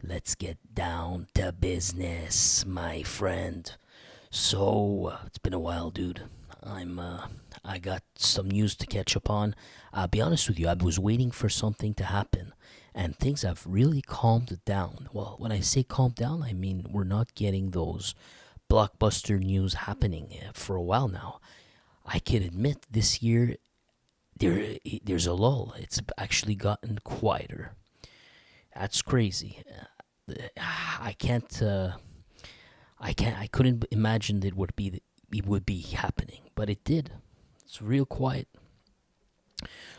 Let's get down to business, my friend. So, it's been a while, dude. I got some news to catch up on. I'll be honest with you, I was waiting for something to happen, and things have really calmed down. Well, when I say calmed down, I mean we're not getting those blockbuster news happening for a while now. I can admit this year there's a lull. It's actually gotten quieter. That's crazy. I can't. I couldn't imagine that it would be happening, but it did. It's real quiet.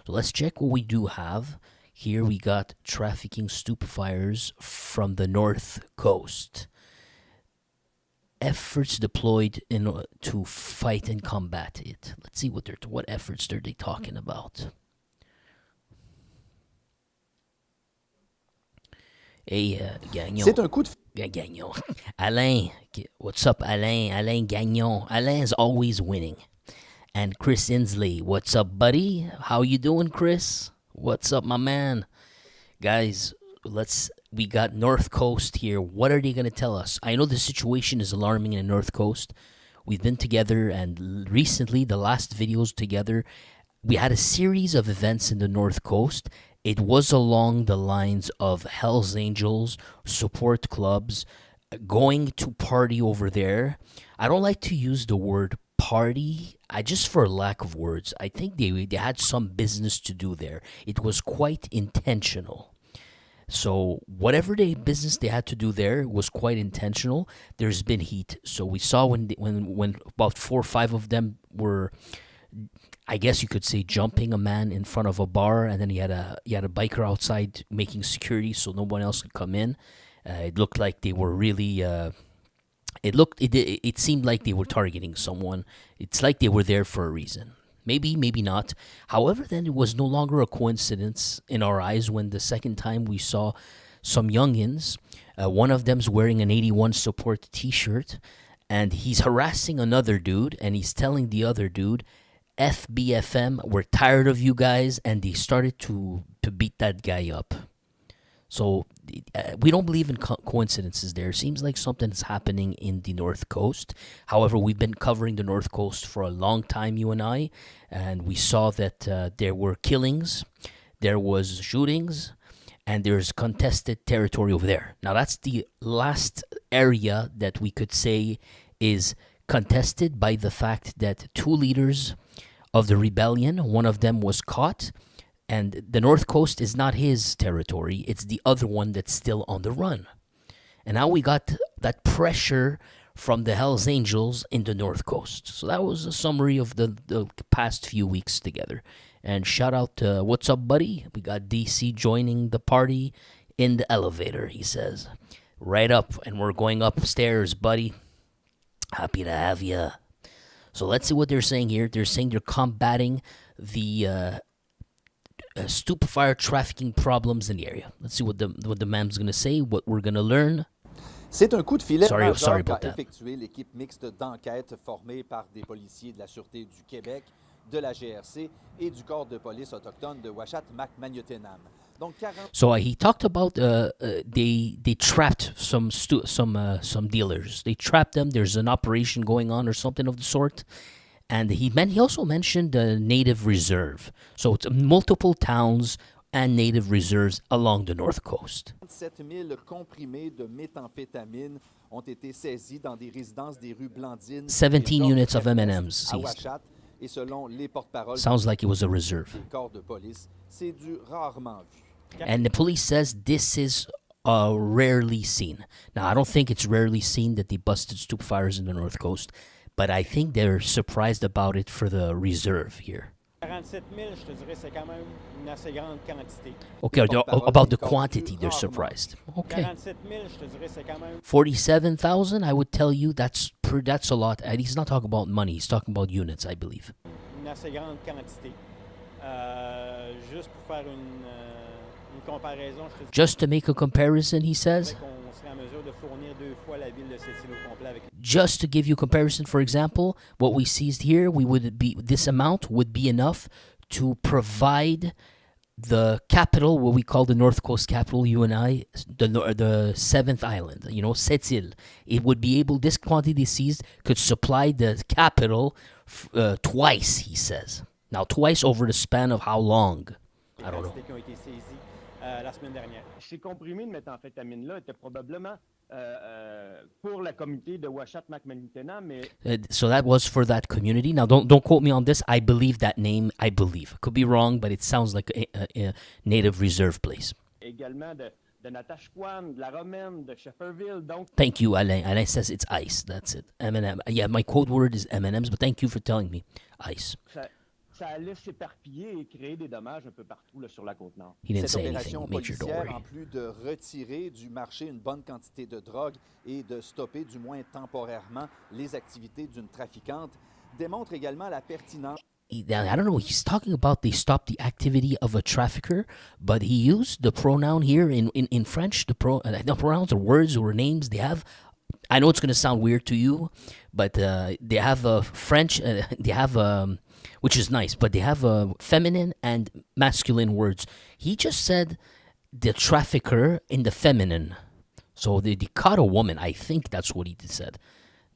So let's check what we do have. Here we got trafficking stupefyers from the North Coast. Efforts deployed to fight and combat it. Let's see what efforts are they talking about. Hey, Gagnon. C'est un coup de Gagnon. Alain. What's up, Alain? Alain Gagnon. Alain's always winning. And Chris Inslee. What's up, buddy? How you doing, Chris? What's up, my man? Guys, we got North Coast here. What are they going to tell us? I know the situation is alarming in the North Coast. We've been together, and recently, the last videos together, we had a series of events in the North Coast. It was along the lines of Hells Angels, support clubs, going to party over there. I don't like to use the word party. Just for lack of words, I think they had some business to do there. It was quite intentional. So whatever business they had to do there was quite intentional. There's been heat. So we saw when about 4 or 5 of them were, I guess you could say, jumping a man in front of a bar, and then he had a biker outside making security so no one else could come in. It looked like they were really. It seemed like they were targeting someone. It's like they were there for a reason. Maybe, maybe not. However, then it was no longer a coincidence in our eyes when the second time we saw some youngins. One of them's wearing an 81 support T-shirt, and he's harassing another dude, and he's telling the other dude, FBFM, we're tired of you guys, and they started to beat that guy up. So we don't believe in coincidences there. Seems like something's happening in the North Coast. However, we've been covering the North Coast for a long time, you and I, and we saw that there were killings, there was shootings, and there's contested territory over there. Now, that's the last area that we could say is contested by the fact that 2 leaders of the rebellion, one of them was caught, and the North Coast is not his territory. It's the other one that's still on the run. And now we got that pressure from the Hells Angels in the North Coast. So that was a summary of the past few weeks together. And shout out to what's up, buddy? We got DC joining the party in the elevator, he says. Right up, and we're going upstairs, buddy. Happy to have you. So let's see what they're saying here. They're saying they're combating the stupefier trafficking problems in the area. Let's see what the man's going to say, what we're going to learn. C'est un coup de filet Sorry majeur about qu'a that. effectué l'équipe mixte d'enquête formée par des policiers de la Sûreté du Québec, de la GRC et du corps de police autochtone de Ouachat-Macmagnotenam. Donc 40... So he talked about they trapped some dealers. They trapped them. There's an operation going on or something of the sort. And he also mentioned the native reserve. So it's multiple towns and native reserves along the North Coast. 47 000 comprimés de méthamphétamine ont été saisis dans des résidences des rues Blandine. 17 units of M&Ms à seized. Ouachat. Et selon les porte-paroles Sounds like it was a reserve. des corps de police, c'est du rarement vu. And the police says this is rarely seen. Now, I don't think it's rarely seen that they busted stupefires in the North Coast, but I think they're surprised about it for the reserve here. 47 000, je te dirais, c'est quand même une assez grande quantité. Okay, about the quantity, they're surprised. Okay. 47 000, je te dirais, c'est quand même 47,000, I would tell you that's a lot. And he's not talking about money, he's talking about units, I believe. une assez grande quantité. Juste pour faire une comparaison, je te Just to make a comparison, he dirais says. qu'on serait en mesure de fournir 2 fois la ville de Sept-Îles au complet avec Just to give you a comparison, for example, what we seized here, this amount would be enough to provide the capital, what we call the North Coast capital, you and I, the seventh island, Sept-Îles, it would be able, this quantity seized could supply the capital twice, he says. Now, twice over the span of how long? I don't know. Qui ont été saisies la semaine dernière. Ces comprimés de méthamphétamine-là étaient probablement pour la communauté de Ouachat-Macmaniténa, mais So that was for that community. Now, don't quote me on this. I believe that name. I believe. Could be wrong, but it sounds like a native reserve place. également de Natashquan, de la Romaine, de Shefferville. Donc, Thank you, Alain. Alain says it's ice. That's it. M&M. Yeah, my code word is M&Ms, but thank you for telling me. Ice. ça allait s'éparpiller et créer des dommages un peu partout là, sur la Côte-Nord. He didn't Cette say opération anything. Major, don't policière, worry. en plus de retirer du marché une bonne quantité de drogue et de stopper, du moins temporairement, les activités d'une trafiquante, démontre également la pertinence. I don't know. He's talking about they stopped the activity of a trafficker, but he used the pronoun here in French. The pronouns or words or names they have. I know it's going to sound weird to you, but they have a French. They have which is nice, but they have feminine and masculine words. He just said the trafficker in the feminine, so they caught a woman. I think that's what he said.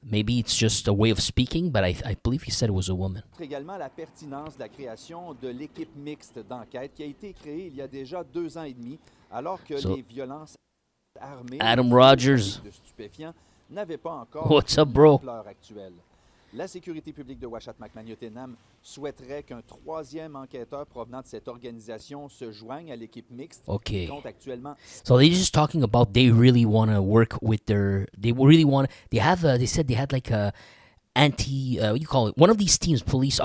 Maybe it's just a way of speaking, but I believe he said it was a woman. Également la pertinence de la création de l'équipe mixte d'enquête qui a été créée il y a déjà 2 ans et demi, alors que les violences armées Adam Rogers. de stupéfiants n'avaient pas encore What's up, bro? l'ampleur actuelle. La sécurité publique de Ouachat-Macmaniténam souhaiterait qu'un 3e enquêteur provenant de cette organisation se joigne à l'équipe mixte Okay. qui compte actuellement. So they're just talking about they really want to work with they really want they have they said they had like a what do you call it, one of these teams, police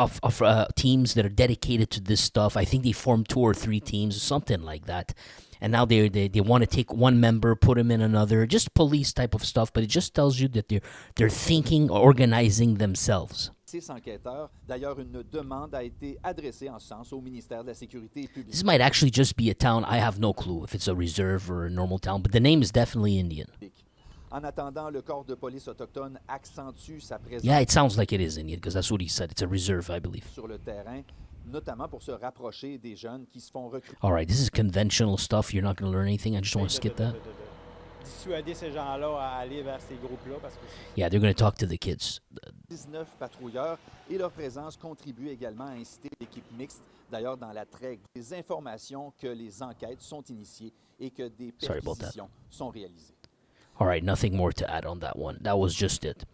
teams that are dedicated to this stuff. I think they formed 2 or 3 teams, something like that. And now they want to take one member, put him in another, just police type of stuff. But it just tells you that they're thinking, organizing themselves. 6 enquêteurs. D'ailleurs, une demande a été adressée en ce sens au ministère de la Sécurité publique. This might actually just be a town. I have no clue if it's a reserve or a normal town, but the name is definitely Indian. En attendant, le corps de police autochtone accentue sa présence Yeah, it sounds like it is Indian because that's what he said. It's a reserve, I believe. sur le terrain, notamment pour se rapprocher des jeunes qui se font recruter. All right, this is conventional stuff. You're not going to learn anything. I just want to skip that. Dissuader ces gens-là à aller vers ces groupes-là parce que Yeah, they're going to talk to the kids. 19 patrouilleurs et leur présence contribue également à inciter l'équipe mixte, d'ailleurs dans la trêve, des informations que les enquêtes sont initiées et que des Sorry about that. perquisitions sont réalisées. All right, nothing more to add on that one. That was just it.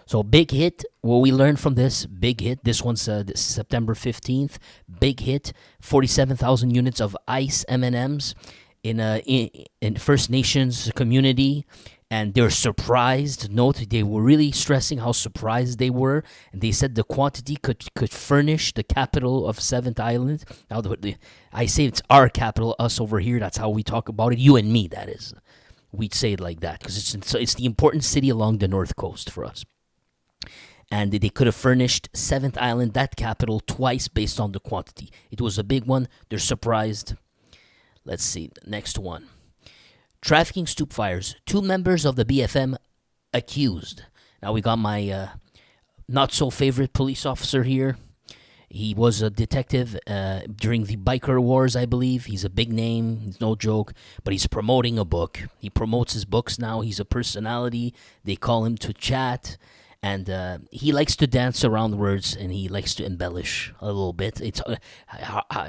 So big hit. What we learned from this, big hit. This one's September 15th. Big hit. 47,000 units of ice M&Ms in First Nations community. And they're surprised. Note, they were really stressing how surprised they were. And they said the quantity could furnish the capital of 7th Island. Now, I say it's our capital, us over here. That's how we talk about it. You and me, that is. We'd say it like that because it's the important city along the North Coast for us. And they could have furnished 7th Island, that capital, twice based on the quantity. It was a big one. They're surprised. Let's see. Next one. Trafficking stoop fires. 2 members of the BFM accused. Now we got my not-so-favorite police officer here. He was a detective during the biker wars, I believe. He's a big name. He's no joke. But he's promoting a book. He promotes his books now. He's a personality. They call him to chat. And he likes to dance around words, and he likes to embellish a little bit. He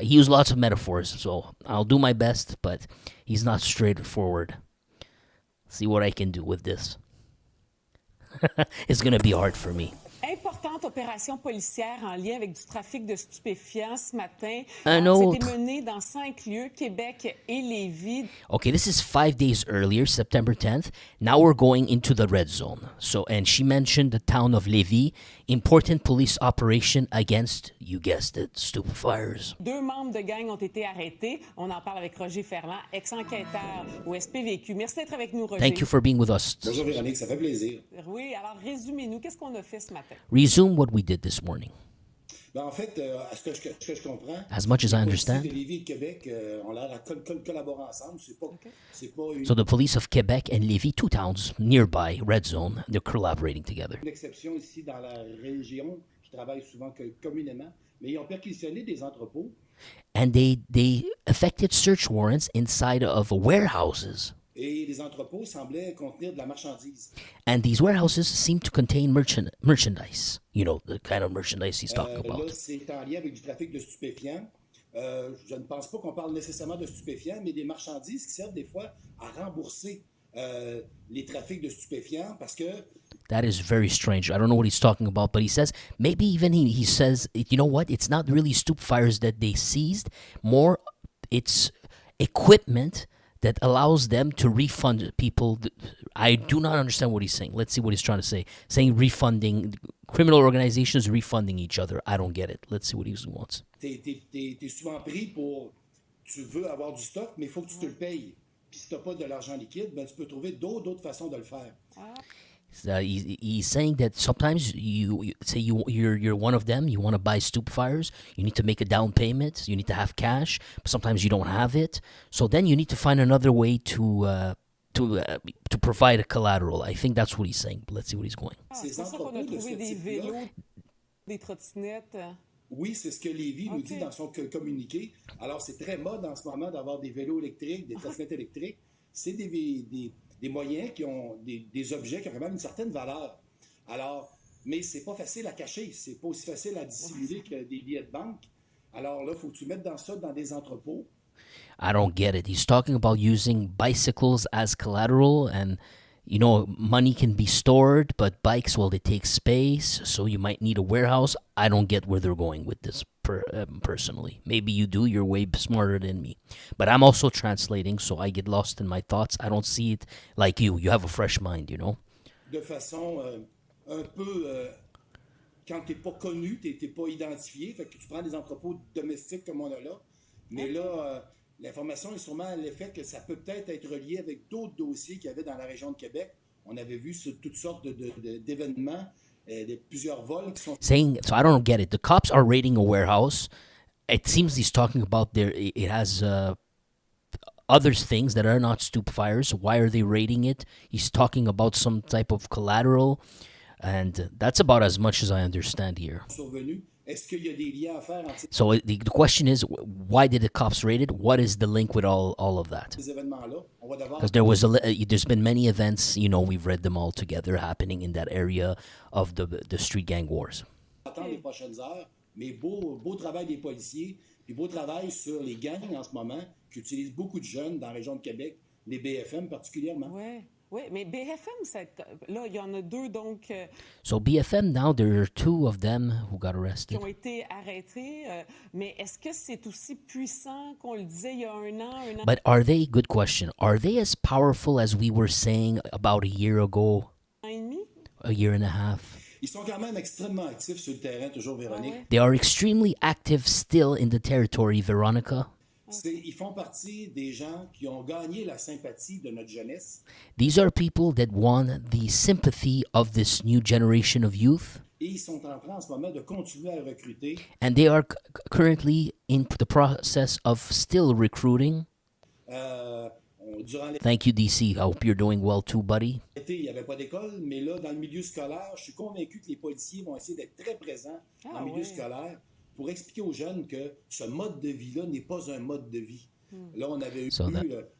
uses lots of metaphors, so I'll do my best, but he's not straightforward. See what I can do with this. It's going to be hard for me. Importante opération policière en lien avec du trafic de stupéfiants ce matin. C'était menée dans 5 lieux, Québec et Lévis. Okay, this is 5 days earlier, September 10th. Now we're going into the red zone. And she mentioned the town of Lévis. Important police operation against, you guessed it, stupefires. 2 membres de gang ont été arrêtés. On en parle avec Roger Ferland, ex-enquêteur au SPVQ. Merci d'être avec nous, Roger. Thank you for being with us. Bonjour Véronique, ça fait plaisir. Oui, alors résumez-nous, qu'est-ce qu'on a fait ce matin? Resume what we did this morning. En fait, à ce que je comprends, as much as I understand, les Lévis et le Québec ont l'air à collaborer ensemble. C'est pas une... So the police of Quebec and Lévis, 2 towns nearby, red zone, they're collaborating together. Une exception ici dans la région qui travaille souvent communément, mais ils ont perquisitionné des entrepôts. And they effected search warrants inside of warehouses. Et les entrepôts semblaient contenir de la marchandise. And these warehouses seem to contain merchandise. You know, the kind of merchandise he's talking Là, about. c'est en lien avec du trafic de stupéfiants. Je ne pense pas qu'on parle nécessairement de stupéfiants, mais des marchandises qui servent des fois à rembourser les trafics de stupéfiants parce que That is very strange. I don't know what he's talking about, but he says, maybe even he says, you know what? It's not really stoop fires that they seized. More, it's equipment that allows them to refund people. I do not understand what he's saying. Let's see what he's trying to say. Saying refunding, criminal organizations refunding each other. I don't get it. Let's see what he wants. t'es souvent pris pour... Tu veux avoir du stock, mais il faut que tu te le payes. Puis si tu n'as pas de l'argent liquide, ben, tu peux trouver d'autres façons de le faire. He's saying that sometimes you say you're one of them. You want to buy stoop fires. You need to make a down payment. You need to have cash. But sometimes you don't have it. So then you need to find another way to provide a collateral. I think that's what he's saying. But let's see what he's going. Ces C'est pour ça qu'on a entrepôts de trouvé ce des type-là, vélos, des trottinettes. oui, c'est ce que Lévy nous dit dans son communiqué. Alors, c'est très mode en ce moment d'avoir des vélos électriques, des trottinettes électriques. C'est des moyens qui ont des objets qui ont quand même une certaine valeur. Alors, mais c'est pas facile à cacher. C'est pas aussi facile à dissimuler que des billets de banque. Alors là, il faut que tu mettes ça dans des entrepôts. I don't get it. He's talking about using bicycles as collateral, and you know, money can be stored, but bikes, well, they take space, so you might need a warehouse. I don't get where they're going with this personally. Maybe you do. You're way smarter than me. But I'm also translating, so I get lost in my thoughts. I don't see it like you. You have a fresh mind, you know? De façon un peu... quand tu n'es pas connu, tu n'es pas identifié, fait que tu prends des entrepôts domestiques comme on a là. Mais là, l'information est sûrement à l'effet que ça peut peut-être être relié avec d'autres dossiers qu'il y avait dans la région de Québec. On avait vu toutes sortes d'événements, plusieurs vols qui sont... Saying, so I don't get it. The cops are raiding a warehouse. It seems he's talking about it has other things that are not stoop fires. Why are they raiding it? He's talking about some type of collateral. And that's about as much as I understand here. survenus. Est-ce qu'il y a des liens à faire entre So the question is, why did the cops raid it? What is the link with all of that? ces événements-là? On va d'abord... Because there's been many events, you know, we've read them all together happening in that area of the street gang wars. attendre les prochaines heures, mais beau travail des policiers, puis beau travail sur les gangs en ce moment, qui utilisent beaucoup de jeunes dans la région de Québec, les BFM particulièrement. Oui, mais BFM, là, il y en a deux, donc, So BFM now, there are two of them who got qui arrested. ont été arrêtés. Mais est-ce que c'est aussi puissant qu'on le disait il y a un an? But are they, good question, are they as powerful as we were saying about a year ago, Et demi? a year and a half? Ils sont quand même extrêmement actifs sur le terrain, toujours, Véronique. They are extremely active still in the territory, Veronica. Ils font partie des gens qui ont gagné la sympathie de notre jeunesse. These are people that won the sympathy of this new generation of youth, Et ils sont en train en ce moment de continuer à recruter. and they are currently in the process of still recruiting. Durant Thank you, DC. I hope you're doing well too, buddy. l'été, il n'y avait pas d'école, mais là, dans le milieu scolaire, je suis convaincu que les policiers vont essayer d'être très présents dans le milieu scolaire pour expliquer aux jeunes que ce mode de vie-là n'est pas un mode de vie. Là, on avait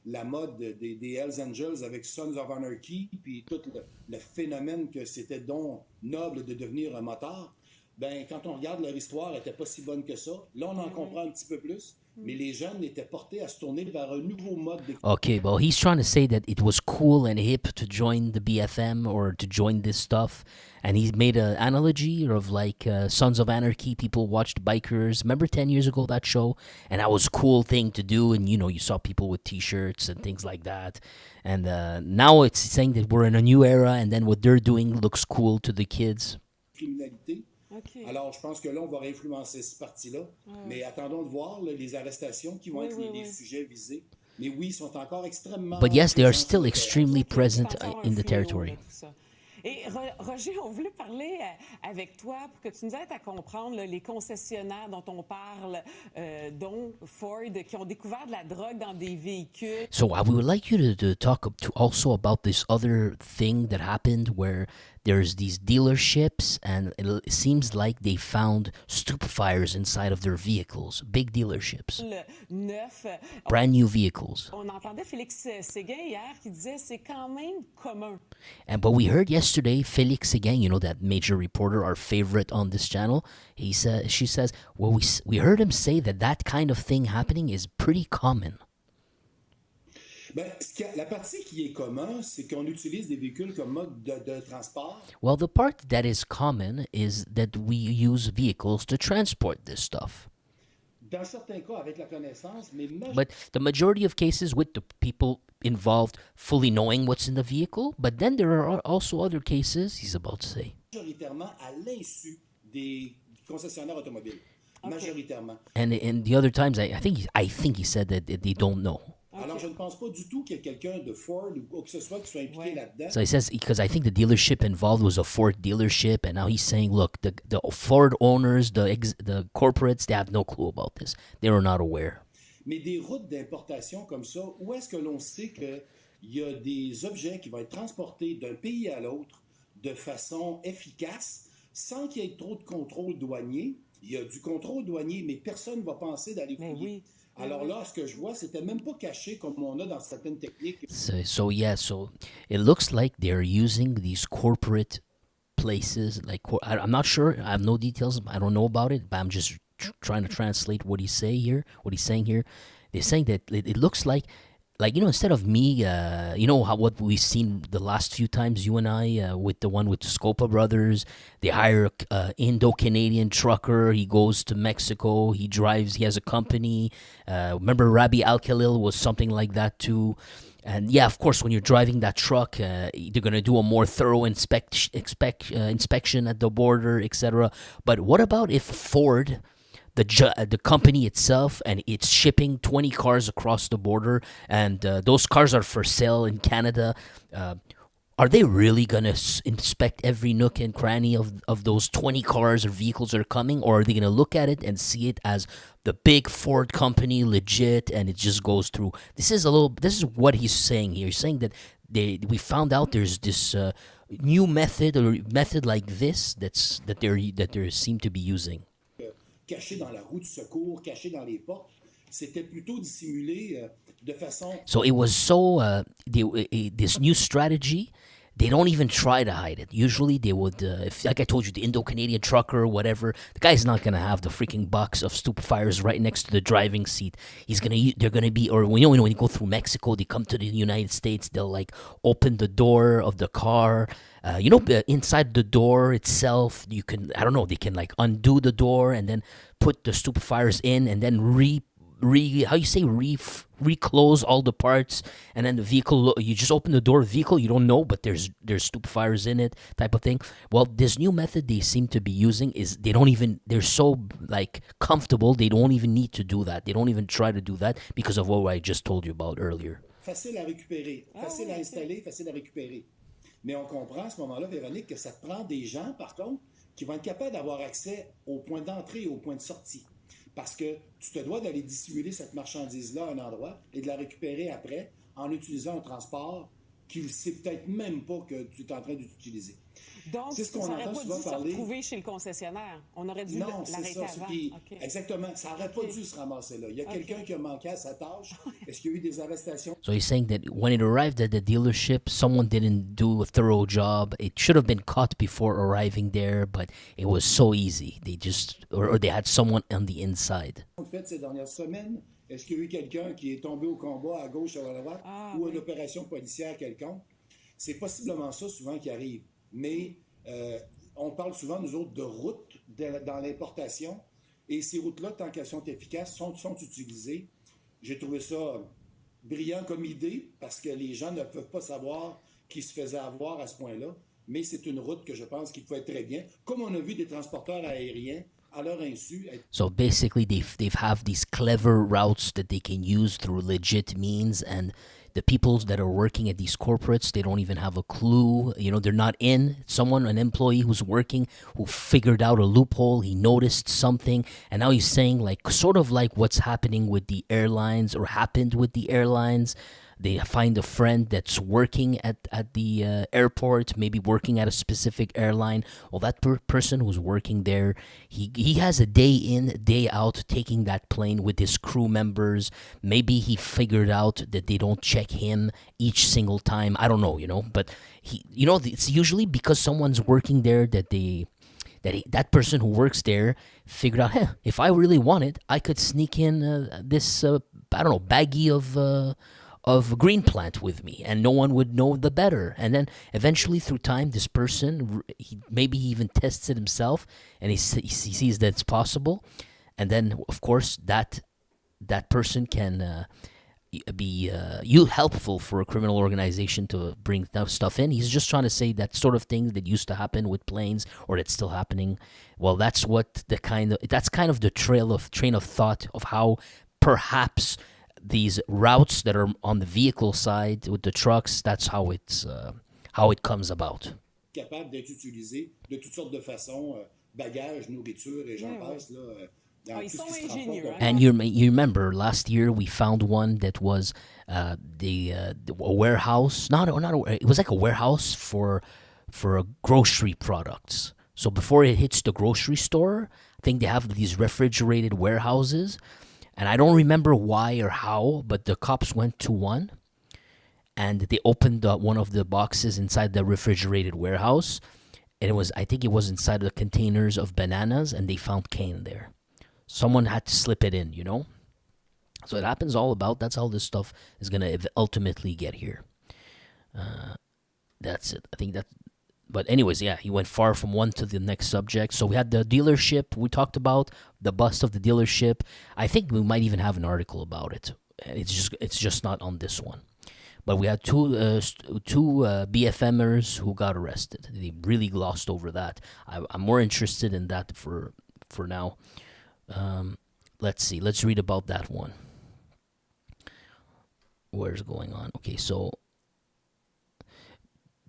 la mode des Hells Angels avec Sons of Anarchy, puis tout le phénomène que c'était donc noble de devenir un motard. Ben, quand on regarde leur histoire, elle n'était pas si bonne que ça. Là, on en comprend un petit peu plus, mais les jeunes étaient portés à se tourner vers un nouveau mode de... Okay, well, he's trying to say that it was cool and hip to join the BFM or to join this stuff. And he made an analogy of like Sons of Anarchy. People watched bikers. Remember 10 years ago, that show? And that was a cool thing to do. And, you know, you saw people with T-shirts and things like that. And now it's saying that we're in a new era and then what they're doing looks cool to the kids. criminalité. Alors, je pense que là, on va réinfluencer cette partie-là. Mais attendons de voir là, les arrestations qui vont être les sujets visés. Mais oui, ils sont encore extrêmement... But yes, they are présents still sur le extremely present Encore in un the fléau, territory. là, tout ça. Et Roger, on voulait parler avec toi pour que tu nous aides à comprendre là, les concessionnaires dont on parle, dont Ford, qui ont découvert de la drogue dans des véhicules. So we would like you to talk also about this other thing that happened where there's these dealerships, and it seems like they found stupefiers inside of their vehicles, big dealerships, Le neuf. brand new vehicles. On entendait Félix Séguin hier qui disait c'est quand même commun. But we heard yesterday, Felix again, that major reporter, our favorite on this channel. She says, well, we heard him say that kind of thing happening is pretty common. Ben, la partie qui est commune, c'est qu'on utilise des véhicules comme mode de transport. Well, the part that is common is that we use vehicles to transport this stuff. Dans certains cas, avec la connaissance, mais But the majority of cases with the people involved fully knowing what's in the vehicle. But then there are also other cases, he's about to say. majoritairement à l'insu des concessionnaires automobiles. Majoritairement. And the other times, I think he said that they don't know. Alors, je ne pense pas du tout qu'il y ait quelqu'un de Ford ou quoi que ce soit qui soit impliqué là-dedans. So he says, because I think the dealership involved was a Ford dealership, and now he's saying, look, the Ford owners, the corporates, they have no clue about this. They were not aware. Mais des routes d'importation comme ça, où est-ce que l'on sait qu'il y a des objets qui vont être transportés d'un pays à l'autre de façon efficace, sans qu'il y ait trop de contrôle douanier? Il y a du contrôle douanier, mais personne ne va penser d'aller fouiller. Oui. Alors là, ce que je vois, c'était même pas caché comme on a dans certaines techniques. So it looks like they're using these corporate places. Like I'm not sure. I have no details. I don't know about it. But I'm just trying to translate what he's saying here. They're saying that it looks like instead of me, what we've seen the last few times, you and I, with the one with the Scopa brothers, they hire a Indo-Canadian trucker. He goes to Mexico. He drives. He has a company. Remember, Rabbi Al-Khalil was something like that too. And yeah, of course, when you're driving that truck, they're gonna do a more thorough inspection at the border, etc. But what about if Ford, the company itself, and it's shipping 20 cars across the border, and those cars are for sale in Canada? Are they really going to inspect every nook and cranny of those 20 cars or vehicles that are coming? Or are they going to look at it and see it as the big Ford company, legit, and it just goes through? This is what he's saying here. He's saying that we found out there's this new method like this that they seem to be using. Caché dans la roue de secours, caché dans les portes. C'était plutôt dissimulé de façon... So it was this new strategy, they don't even try to hide it. Usually they would, if, like I told you, the Indo-Canadian trucker or whatever, the guy's not going to have the freaking box of stupefiers right next to the driving seat. They're going to be, or when you go through Mexico, they come to the United States, they'll like open the door of the car. Inside the door itself, they can like undo the door and then put the stupefiers in and then reclose all the parts, and then the vehicle, you just open the door of the vehicle, you don't know, but there's stupefiers in it, type of thing. Well, this new method they seem to be using is they're so like comfortable, they don't even need to do that. They don't even try to do that because of what I just told you about earlier. Facile à récupérer, facile à installer, facile à récupérer. Mais on comprend à ce moment-là, Véronique, que ça te prend des gens, par contre, qui vont être capables d'avoir accès au point d'entrée et au point de sortie. Parce que tu te dois d'aller dissimuler cette marchandise-là à un endroit et de la récupérer après en utilisant un transport qu'il ne sait peut-être même pas que tu es en train d'utiliser. Donc, c'est ce qu'on ça n'aurait entend pas souvent dû se parler. retrouver chez le concessionnaire. On aurait dû Non, c'est l'arrêter ça. avant. Okay. Exactement. Ça n'aurait pas dû se ramasser là. Il y a quelqu'un qui a manqué à sa tâche. Est-ce qu'il y a eu des arrestations? So he's saying that when it arrived at the dealership, someone didn't do a thorough job. It should have been caught before arriving there, but it was so easy. They just, or they had someone on the inside. En fait, ces dernières semaines, est-ce qu'il y a eu quelqu'un qui est tombé au combat à gauche ou à droite ou une opération policière quelconque? C'est possiblement ça souvent qui arrive. Mais on parle souvent, nous autres, de routes dans l'importation. Et ces routes-là, tant qu'elles sont efficaces, sont utilisées. J'ai trouvé ça brillant comme idée parce que les gens ne peuvent pas savoir qui se faisait avoir à ce point-là. Mais c'est une route que je pense qu'il faut être très bien. Comme on a vu des transporteurs aériens à leur insu. So basically, they have these clever routes that they can use through legit means, and the people that are working at these corporates, they don't even have a clue. They're not in. An employee who's working, who figured out a loophole, he noticed something, and now he's saying, like, sort of like what's happening with the airlines, or happened with the airlines. They find a friend that's working at the airport, maybe working at a specific airline. Well, that person who's working there, he has a day in, day out taking that plane with his crew members. Maybe he figured out that they don't check him each single time. I don't know, but it's usually because someone's working there that person who works there figured out, hey, if I really want it, I could sneak in this baggie of green plant with me, and no one would know the better. And then eventually, through time, this person maybe he even tests it himself, and he sees that it's possible. And then, of course, that person can be helpful for a criminal organization to bring that stuff in. He's just trying to say that sort of thing that used to happen with planes, or that's still happening. Well, that's what that's kind of the train of thought of how perhaps these routes that are on the vehicle side with the trucks, that's how it comes about. Capable d'être utilisé de toutes sortes de façons, bagages, nourriture et j'en passe là. Ils sont ingénieux. And you remember last year we found one that was a warehouse. It was like a warehouse for grocery products. So before it hits the grocery store, I think they have these refrigerated warehouses. And I don't remember why or how, but the cops went to one, and they opened one of the boxes inside the refrigerated warehouse, and I think it was inside the containers of bananas, and they found cane there. Someone had to slip it in, So it happens all about. That's how this stuff is going to ultimately get here. That's it. I think that. But anyways, yeah, he went far from one to the next subject. So we had the dealership. We talked about the bust of the dealership. I think we might even have an article about it. It's just not on this one. But we had two BFMers who got arrested. They really glossed over that. I'm more interested in that for now. Let's see. Let's read about that one. Where's going on? Okay, so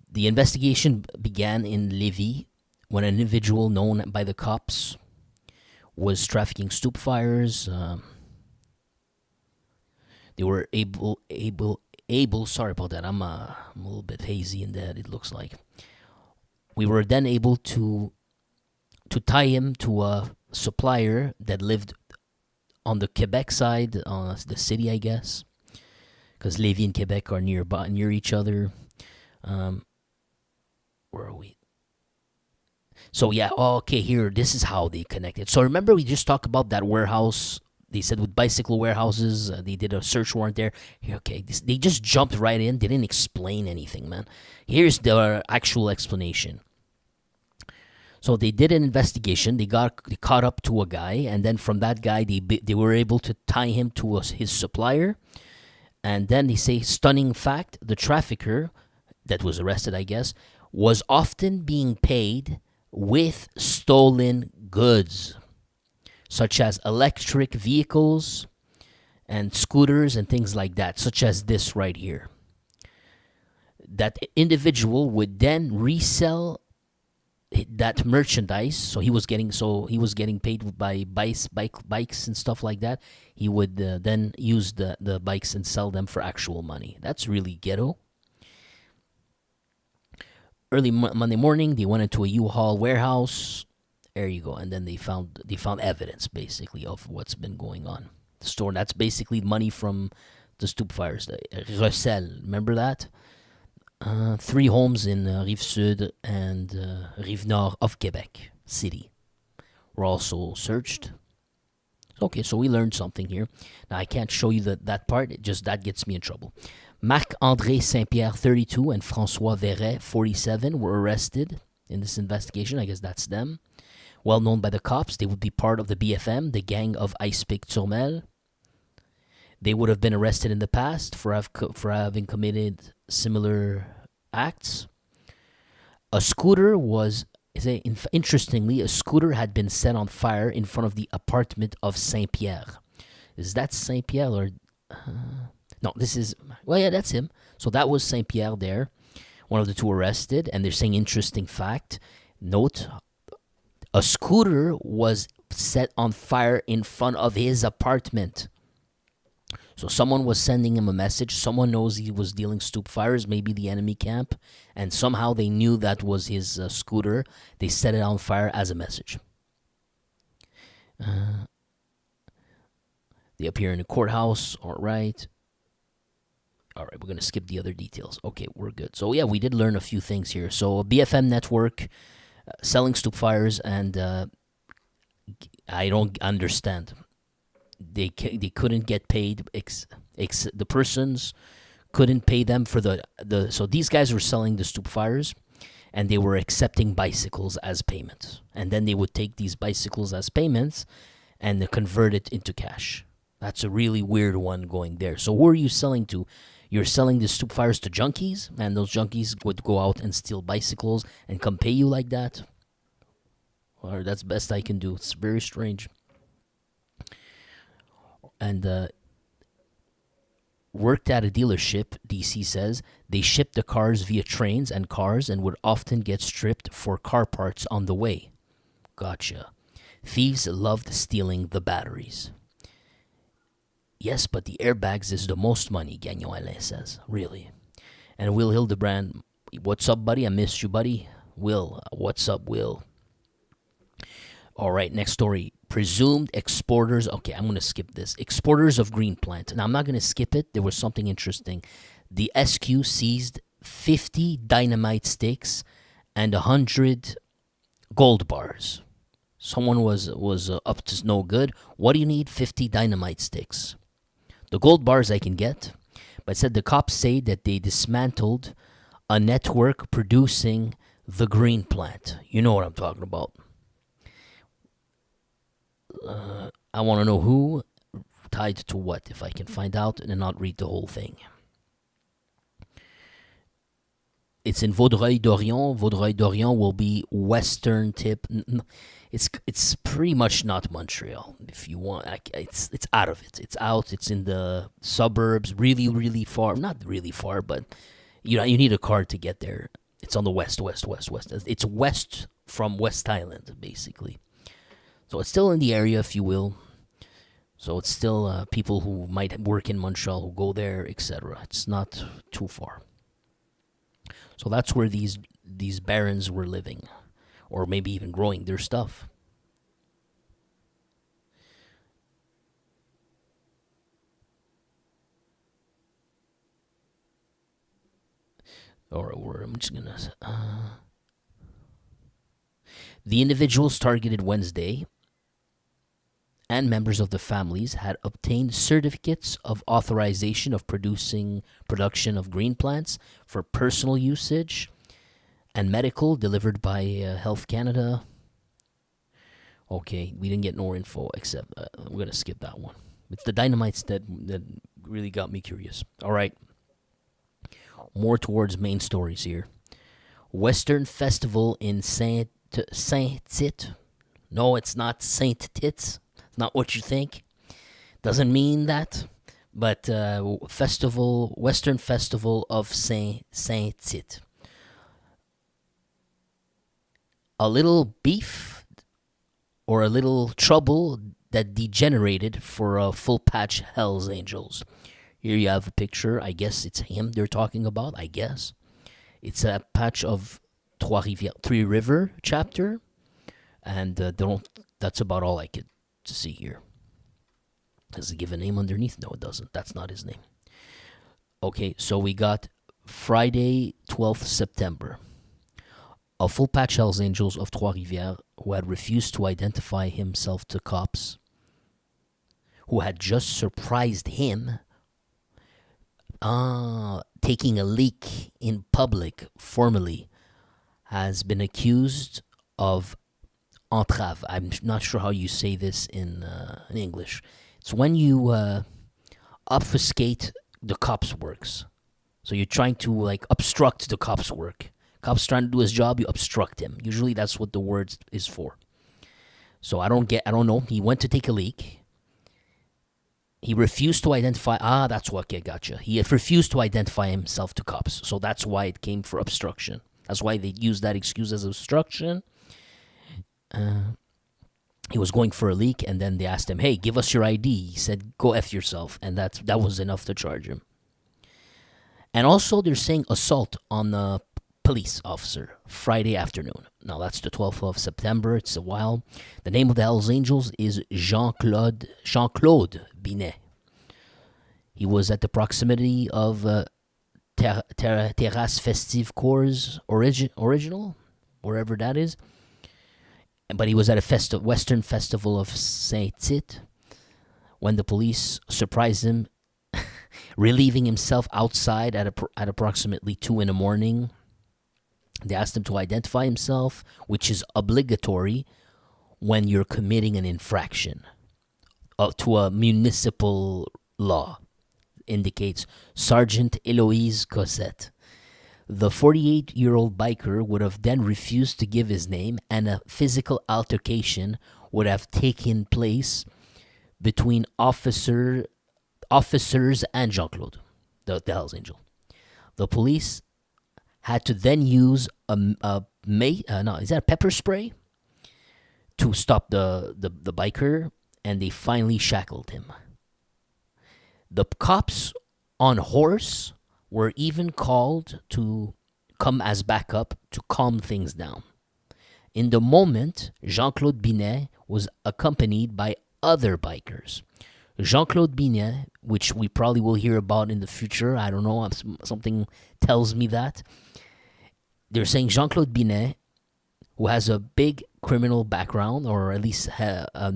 the investigation began in Lévis when an individual known by the cops was trafficking stupefires. They were able. Sorry about that. I'm a little bit hazy in that. It looks like we were then able to tie him to a supplier that lived on the Quebec side, the city, I guess, because Lévis and Quebec are near each other. Where are we? So yeah, okay, here, this is how they connected. So remember we just talked about that warehouse. They said with bicycle warehouses, they did a search warrant there. Here, okay, they just jumped right in. They didn't explain anything, man. Here's the actual explanation. So they did an investigation. They caught up to a guy, and then from that guy, they were able to tie him to his supplier. And then they say, stunning fact, the trafficker that was arrested, I guess, was often being paid with stolen goods, such as electric vehicles and scooters and things like that, such as this right here. That individual would then resell that merchandise. So he was getting paid by bikes and stuff like that. He would then use the bikes and sell them for actual money. That's really ghetto. Early Monday morning, they went into a U-Haul warehouse. There you go, and then they found evidence basically of what's been going on. The store, that's basically money from the stupefires. Recel, remember that? 3 homes in Rive-Sud and Rive-Nord of Quebec City were also searched. Okay, so we learned something here. Now, I can't show you that part. That gets me in trouble. Marc-André Saint-Pierre, 32, and François Verret, 47, were arrested in this investigation. I guess that's them. Well known by the cops, they would be part of the BFM, the gang of Ice-Pic-Turmel. They would have been arrested in the past for having committed similar acts. A scooter interestingly, a scooter had been set on fire in front of the apartment of Saint-Pierre. Is that Saint-Pierre or... No, this is... Well, yeah, that's him. So that was Saint-Pierre there. One of the two arrested. And they're saying interesting fact. Note, a scooter was set on fire in front of his apartment. So someone was sending him a message. Someone knows he was dealing stoop fires, maybe the enemy camp, and somehow they knew that was his scooter. They set it on fire as a message. They appear in the courthouse. All right. All right, we're going to skip the other details. Okay, we're good. So, yeah, we did learn a few things here. So, BFM network, selling stoop fires, and I don't understand. They couldn't get paid. The persons couldn't pay them for the. So, these guys were selling the stoop fires, and they were accepting bicycles as payments. And then they would take these bicycles as payments and convert it into cash. That's a really weird one going there. So who are you selling to? You're selling the stoop fires to junkies, and those junkies would go out and steal bicycles and come pay you like that? Or that's best I can do. It's very strange. And worked at a dealership, DC says. They shipped the cars via trains and cars and would often get stripped for car parts on the way. Gotcha. Thieves loved stealing the batteries. Yes, but the airbags is the most money, Gagnon Alain says. Really. And Will Hildebrand, what's up, buddy? I missed you, buddy. Will, what's up, Will? All right, next story. Presumed exporters. Okay, I'm going to skip this. Exporters of green plant. Now, I'm not going to skip it. There was something interesting. The SQ seized 50 dynamite sticks and 100 gold bars. Someone was up to no good. What do you need 50 dynamite sticks? The gold bars I can get, but said the cops say that they dismantled a network producing the green plant. You know what I'm talking about. I want to know who tied to what, if I can find out and not read the whole thing. It's in Vaudreuil-Dorion. Vaudreuil-Dorion will be western tip. It's pretty much not Montreal. If you want, it's out of it. It's out. It's in the suburbs, really, really far. Not really far, but you need a car to get there. It's on the west. It's west from West Island, basically. So it's still in the area, if you will. So it's still people who might work in Montreal who go there, etc. It's not too far. So that's where these barons were living, or maybe even growing their stuff. Or I'm just gonna. The individuals targeted Wednesday and members of the families had obtained certificates of authorization of production of green plants for personal usage and medical delivered by Health Canada. Okay, we didn't get no info except we're going to skip that one. It's the dynamites that really got me curious. All right. More towards main stories here. Western Festival in Saint-Tite. No, it's not Saint-Tite. Not what you think. Doesn't mean that. But Western Festival of Saint-Tite. A little beef or a little trouble that degenerated for a full patch Hells Angels. Here you have a picture. I guess it's him they're talking about. I guess. It's a patch of Three River chapter. And that's about all I could to see here. Does it give a name underneath? No, it doesn't. That's not his name. Okay, so we got Friday, 12th September. A full patch Hells Angels of Trois-Rivières who had refused to identify himself to cops, who had just surprised him taking a leak in public formally, has been accused of entrave. I'm not sure how you say this in English. It's when you obfuscate the cops' works. So you're trying to obstruct the cops' work. Cops trying to do his job, you obstruct him. Usually that's what the word is for. So I don't know. He went to take a leak. He refused to identify. That's what. Okay, gotcha. He refused to identify himself to cops. So that's why it came for obstruction. That's why they used that excuse as obstruction. He was going for a leak, and then they asked him, "Hey, give us your ID." He said, "Go F yourself," and that was enough to charge him. And also, they're saying assault on a police officer Friday afternoon. Now, that's the 12th of September. It's a while. The name of the Hells Angels is Jean-Claude Binet. He was at the proximity of Terrasse Festive Corps Original, wherever that is. But he was at a Western Festival of Saint-Tite when the police surprised him, relieving himself outside at approximately 2 in the morning. They asked him to identify himself, which is obligatory when you're committing an infraction to a municipal law. Indicates Sergeant Eloise Cosette. The 48-year-old biker would have then refused to give his name, and a physical altercation would have taken place between officers and Jean-Claude, the Hells Angel. The police had to then use a pepper spray to stop the biker, and they finally shackled him. The cops on horse were even called to come as backup to calm things down. In the moment, Jean-Claude Binet was accompanied by other bikers. Jean-Claude Binet, which we probably will hear about in the future, I don't know, something tells me that. They're saying Jean-Claude Binet, who has a big criminal background, or at least a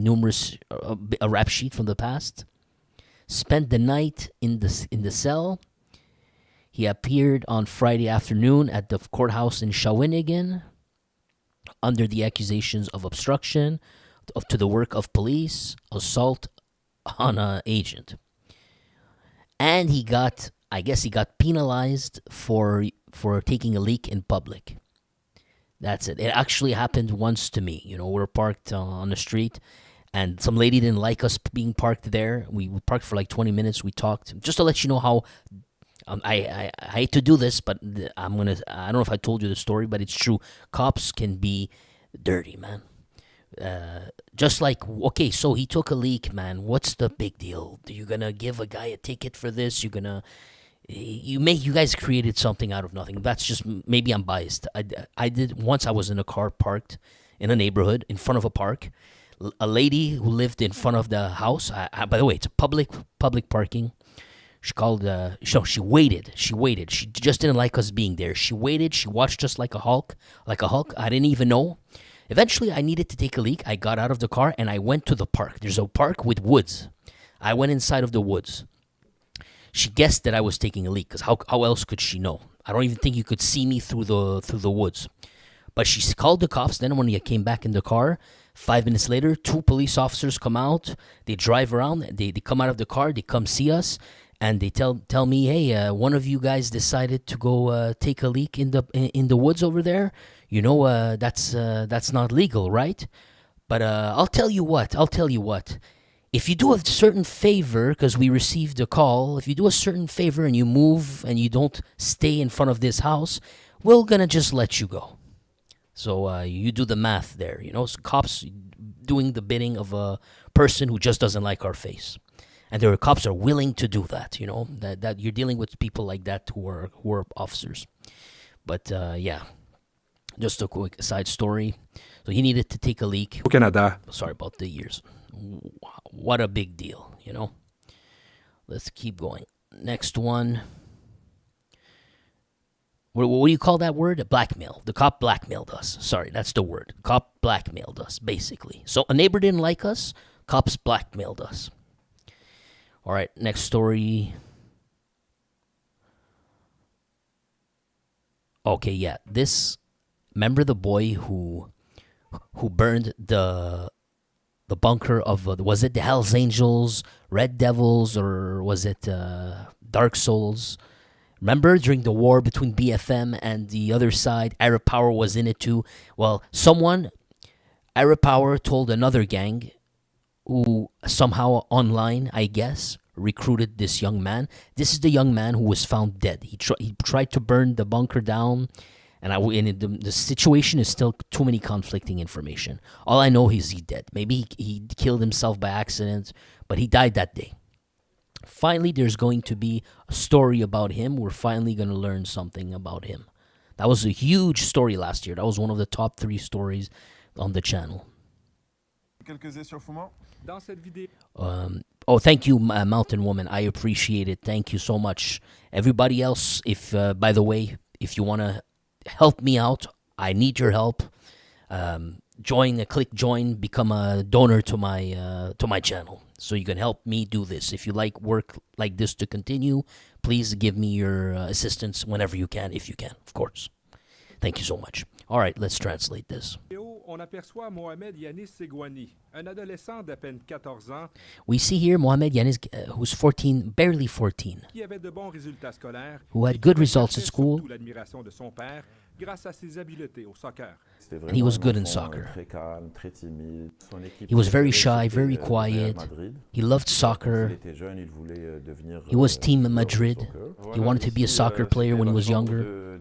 rap sheet from the past, spent the night in the cell. He appeared on Friday afternoon at the courthouse in Shawinigan under the accusations of obstruction to the work of police, assault on an agent. And he got penalized for taking a leak in public. That's it. It actually happened once to me. You know, we're parked on the street, and some lady didn't like us being parked there. We parked for like 20 minutes. We talked. Just to let you know how, I hate to do this, but I don't know if I told you the story, but it's true. Cops can be dirty, man. Just like, okay, so he took a leak, man. What's the big deal? Are you gonna give a guy a ticket for this? You guys created something out of nothing. That's just, maybe I'm biased. I did once. I was in a car parked in a neighborhood in front of a park. A lady who lived in front of the house. By the way, it's a public parking. She called. She waited. She just didn't like us being there. She waited. She watched us like a Hulk. I didn't even know. Eventually, I needed to take a leak. I got out of the car and I went to the park. There's a park with woods. I went inside of the woods. She guessed that I was taking a leak, because how else could she know? I don't even think you could see me through the woods. But she called the cops. Then when I came back in the car, 5 minutes later, 2 police officers come out. They drive around. They come out of the car. They come see us, and they tell me, "Hey, one of you guys decided to go take a leak in the woods over there. You know, that's not legal, right? But I'll tell you what. If you do a certain favor, because we received a call, if you do a certain favor and you move and you don't stay in front of this house, we're gonna just let you go." So you do the math there, you know. So cops doing the bidding of a person who just doesn't like our face, and there are cops are willing to do that. You know that you're dealing with people like that who are officers. But yeah, just a quick side story. So he needed to take a leak. Au Canada. Sorry about the years. What a big deal, you know. Let's keep going. Next one. What do you call that word? Blackmail. The cop blackmailed us. Sorry, that's the word. Cop blackmailed us, basically. So a neighbor didn't like us. Cops blackmailed us. All right, next story. Okay, yeah. Remember the boy who burned the bunker of, was it the Hells Angels, Red Devils, or was it Dark Souls? Remember during the war between BFM and the other side, Arab Power was in it too. Well, Arab Power told another gang who somehow online, I guess, recruited this young man. This is the young man who was found dead. He tried to burn the bunker down, And the situation is still too many conflicting information. All I know is he's dead. Maybe he killed himself by accident, but he died that day. Finally, there's going to be a story about him. We're finally going to learn something about him. That was a huge story last year. That was one of the top 3 stories on the channel. Thank you, Mountain Woman. I appreciate it. Thank you so much. Everybody else, if by the way, if you want to help me out, I need your help. Click join, become a donor to my channel, so you can help me do this. If you like work like this to continue, please give me your assistance whenever you can, if you can, of course. Thank you so much. All right, let's translate this. On aperçoit Mohamed Yanis Segouani, un adolescent d'à peine 14 ans. We see here Mohamed Yanis, who's 14, barely 14, Qui avait de bons résultats scolaires, who had good results at school. surtout l'admiration de son père grâce à ses habiletés au soccer. And he was good in soccer. He was very shy, very quiet. He loved soccer. He was Team Madrid. He wanted to be a soccer player when he was younger.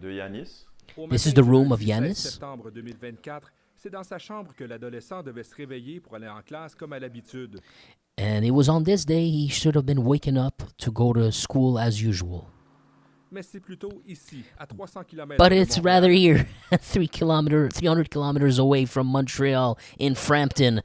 This is the room of Yanis. Septembre 2024, c'est dans sa chambre que l'adolescent devait se réveiller pour aller en classe comme à l'habitude. And it was on this day he should have been waking up to go to school as usual. Mais c'est plutôt ici, à 300 km But de it's Montréal, rather here, 300 kilometers away from Montreal, in Frampton,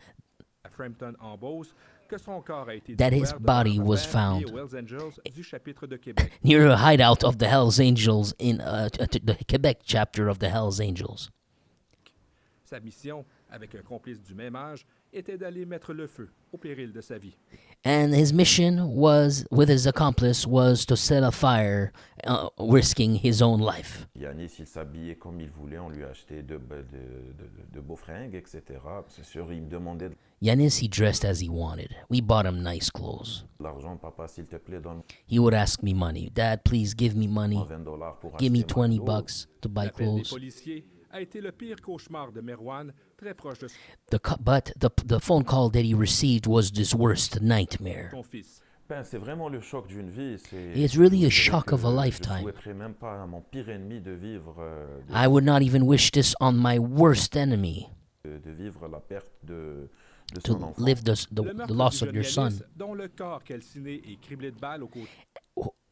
à Frampton en Beauce, que son corps a été that his découvert body devant un was repère found lié aux Hells Angels du chapitre de Québec. near a hideout of the Hells Angels in the Quebec chapter of the Hells Angels. Sa mission, avec un complice du même âge, était d'aller mettre le feu au péril de sa vie. And his mission was, with his accomplice, was to set a fire, risking his own life. Yanis, il s'habillait comme il voulait, on lui achetait de beaux fringues, etc. C'est sûr, il me demandait de Yanis, he dressed as he wanted. We bought him nice clothes. l'argent, papa, s'il te plaît, donne-moi He would ask me money. Dad, please give me money. $20 pour Give me acheter 20 McDo. bucks to buy L'appel des clothes. policiers a été le pire cauchemar de Merwan, très proche de But the phone call that he received was his worst nightmare. son fils. Ben, c'est vraiment le choc d'une vie. It's really a je dirais shock que of a Je lifetime. souhaiterais même pas à mon pire ennemi de vivre, I would not even wish this on my worst enemy, de vivre la perte de to son enfant. live Le the meurtre loss du of jeune your son. Yanis, dont le corps calciné et criblé de balles au côté.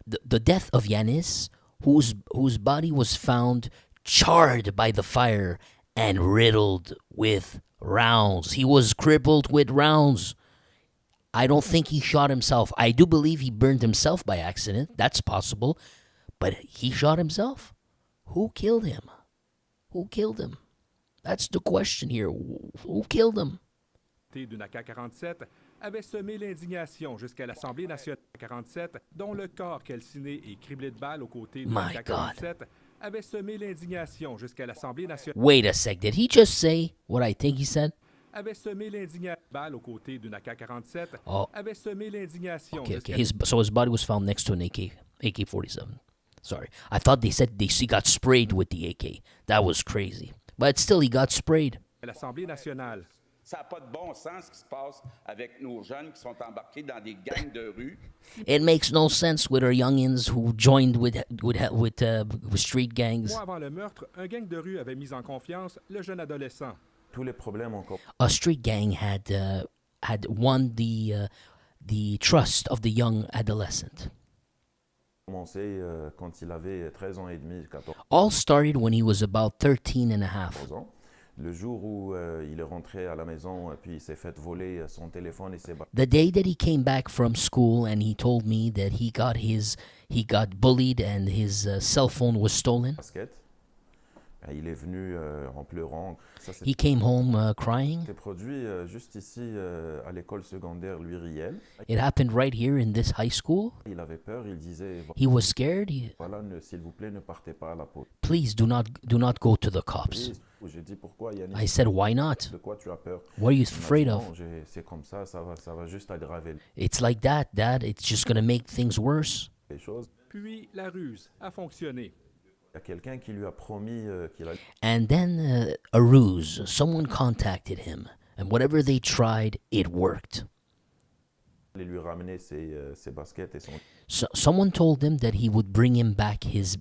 The death of Yanis, whose body was found charred by the fire and riddled with rounds. He was crippled with rounds. I don't think he shot himself. I do believe he burned himself by accident. That's possible. But he shot himself? Who killed him? Who killed him? That's the question here. Who killed him? D'une AK-47 avait semé l'indignation jusqu'à l'Assemblée nationale 47, dont le corps calciné et criblé de balles aux côtés d'une My AK-47 avait semé l'indignation jusqu'à l'Assemblée nationale. Wait a sec. Did he just say what I think he said? Avait semé l'indignation balle aux côtés d'une AK-47 Oh. avait semé l'indignation Okay. jusqu'à So his body was found next to an AK-47. Sorry. I thought they said he got sprayed with the AK. That was crazy. But still, he got sprayed. l'Assemblée nationale. Ça n'a pas de bon sens ce qui se passe avec nos jeunes qui sont embarqués dans des gangs de rue. It makes no sense with our youngins who joined with street gangs. Mois avant le meurtre, un gang de rue avait mis en confiance le jeune adolescent. Tous les problèmes encore. A street gang had won the trust of the young adolescent. Commencé quand il avait 13 ans et demi, 14 All started when he was about 13 and a half. ans. Le jour où il est rentré à la maison, puis il s'est fait voler son téléphone et ses The day that he came back from school and he told me that he got bullied and his cell phone was stolen. baskets, il est venu en pleurant. Ça He came home crying. s'est produit juste ici à l'école secondaire Louis Riel. It happened right here in this high school. Il avait peur, il disait He was scared. voilà, s'il vous plaît, ne partez pas à la police. Please do not go to the cops. J'ai dit pourquoi Yannick, I said, why not? de quoi tu as peur? What are you Il m'a dit, afraid non, of? c'est comme ça va juste aggraver It's like that, Dad. It's just gonna make things worse. les choses. Puis la ruse a fonctionné. Il y a quelqu'un qui lui a promis qu'il allait And then a ruse. Someone contacted him, and whatever they tried, it worked. lui ramener ses baskets et son someone told him that he would bring him back his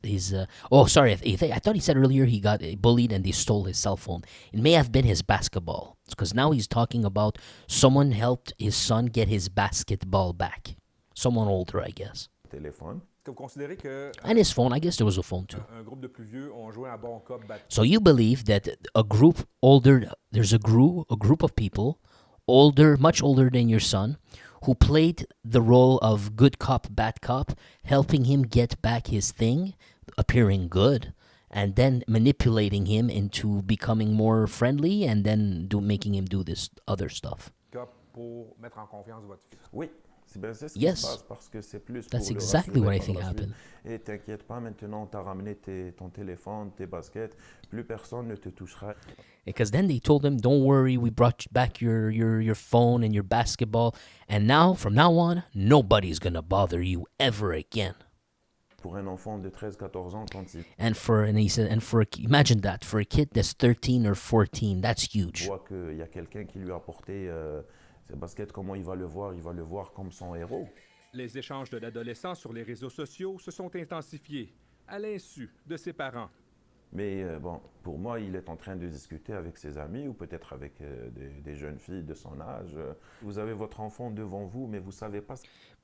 oh, sorry, I thought he said earlier he got bullied and they stole his cell phone. It may have been his basketball, because now he's talking about someone helped his son get his basketball back. Someone older, I guess. Téléphone. Est-ce que vous considérez que And his phone, I guess there was a phone too. un groupe de plus vieux ont joué un bon cop bad So you believe that a group older, there's a group of people, older, much older than your son, who played the role of good cop, bad cop, helping him get back his thing, appearing good, and then manipulating him into becoming more friendly, and then making him do this other stuff. cop pour mettre en confiance votre fils. Oui, c'est ce qui Yes. se passe parce que c'est plus That's pour le exactly rassurer what I par think la suite. happened. Et t'inquiète pas, maintenant t'as ramené ton téléphone, tes baskets, plus personne ne te touchera. Because then they told him, don't worry, we brought back your phone and your basketball, and now, from now on, nobody's gonna bother you ever again. Pour un enfant de 13-14 ans, quand il Imagine that, for a kid that's 13 or 14, that's huge. voit qu'il y a quelqu'un qui lui a apporté ses baskets, comment il va le voir? Il va le voir comme son héros. Les échanges de l'adolescent sur les réseaux sociaux se sont intensifiés à l'insu de ses parents. Mais bon, pour moi, il est en train de discuter avec ses amis ou peut-être avec des jeunes filles de son âge. Vous avez votre enfant devant vous, mais vous savez pas.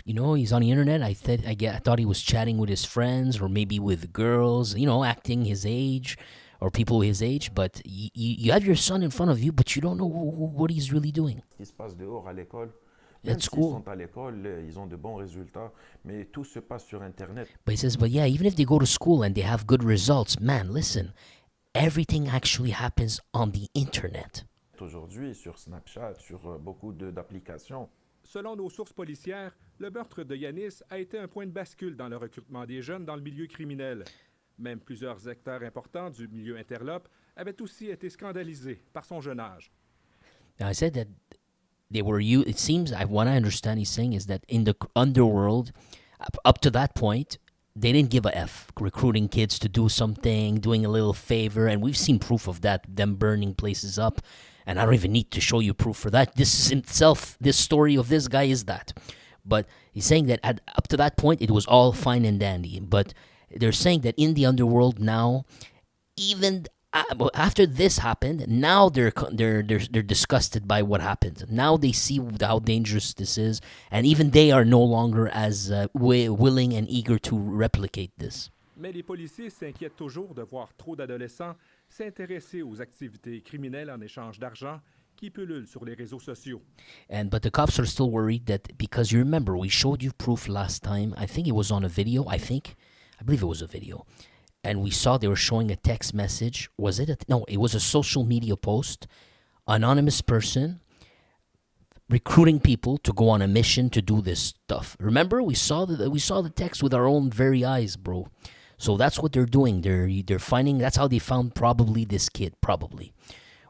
You know, he's on the internet. I thought he was chatting with his friends or maybe with girls, you know, acting his age or people his age. But you have your son in front of you, but you don't know what he's really doing. Ce qui se passe dehors à l'école. At Même s'ils school. sont à l'école, ils ont de bons résultats, mais tout se passe sur Internet. But he says, but yeah, even if they go to school and they have good results, man, listen, everything actually happens on the internet. Aujourd'hui, sur Snapchat, sur beaucoup d'applications. Selon nos sources policières, le meurtre de Yanis a été un point de bascule dans le recrutement des jeunes dans le milieu criminel. Même plusieurs acteurs importants du milieu interlope avaient aussi été scandalisés par son jeune âge. Now, I said that it seems, what I understand he's saying is that in the underworld, up to that point, they didn't give a F, recruiting kids to do something, doing a little favor, and we've seen proof of that, them burning places up, and I don't even need to show you proof for that. This story of this guy is that. But he's saying that up to that point, it was all fine and dandy, but they're saying that in the underworld now, even after this happened, now they're disgusted by what happened. Now they see how dangerous this is, and even they are no longer as willing and eager to replicate this. Mais les policiers s'inquiètent toujours de voir trop d'adolescents s'intéresser aux activités criminelles en échange d'argent qui pullulent sur les réseaux sociaux. But the cops are still worried that, because you remember, we showed you proof last time. I think it was on a video. I believe it was a video. And we saw they were showing a text message. Was it? No, it was a social media post. Anonymous person recruiting people to go on a mission to do this stuff. Remember, we saw the text with our own very eyes, bro. So that's what they're doing. They're finding. That's how they found probably this kid, probably.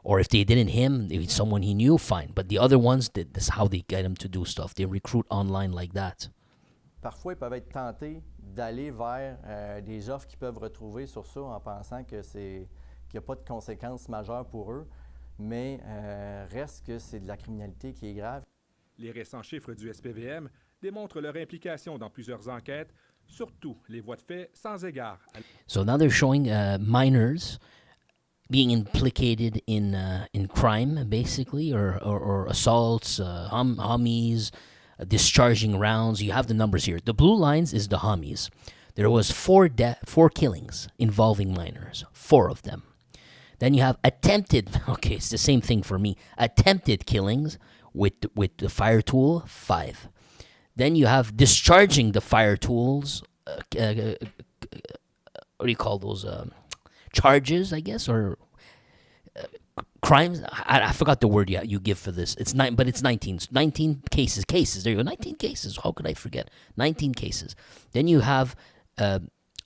Or if they didn't him, if it's someone he knew, fine. But the other ones, that's how they get him to do stuff. They recruit online like that. Parfois, ils peuvent être tentés d'aller vers des offres qu'ils peuvent retrouver sur ça en pensant qu'il n'y a pas de conséquences majeures pour eux, mais reste que c'est de la criminalité qui est grave. Les récents chiffres du SPVM démontrent leur implication dans plusieurs enquêtes, surtout les voies de fait sans égard. So now they're showing minors being implicated in crime, basically, or assaults, hommies, discharging rounds. You have the numbers here. The blue lines is the hommies. There was 4 killings involving minors, 4 of them. Then you have attempted, okay, it's the same thing for me, attempted killings with the fire tool, 5. Then you have discharging the fire tools, what do you call those, charges, I guess, or crimes. I forgot the word you give for this. It's 19 cases. There you go, 19 cases. How could I forget? 19 cases. Then you have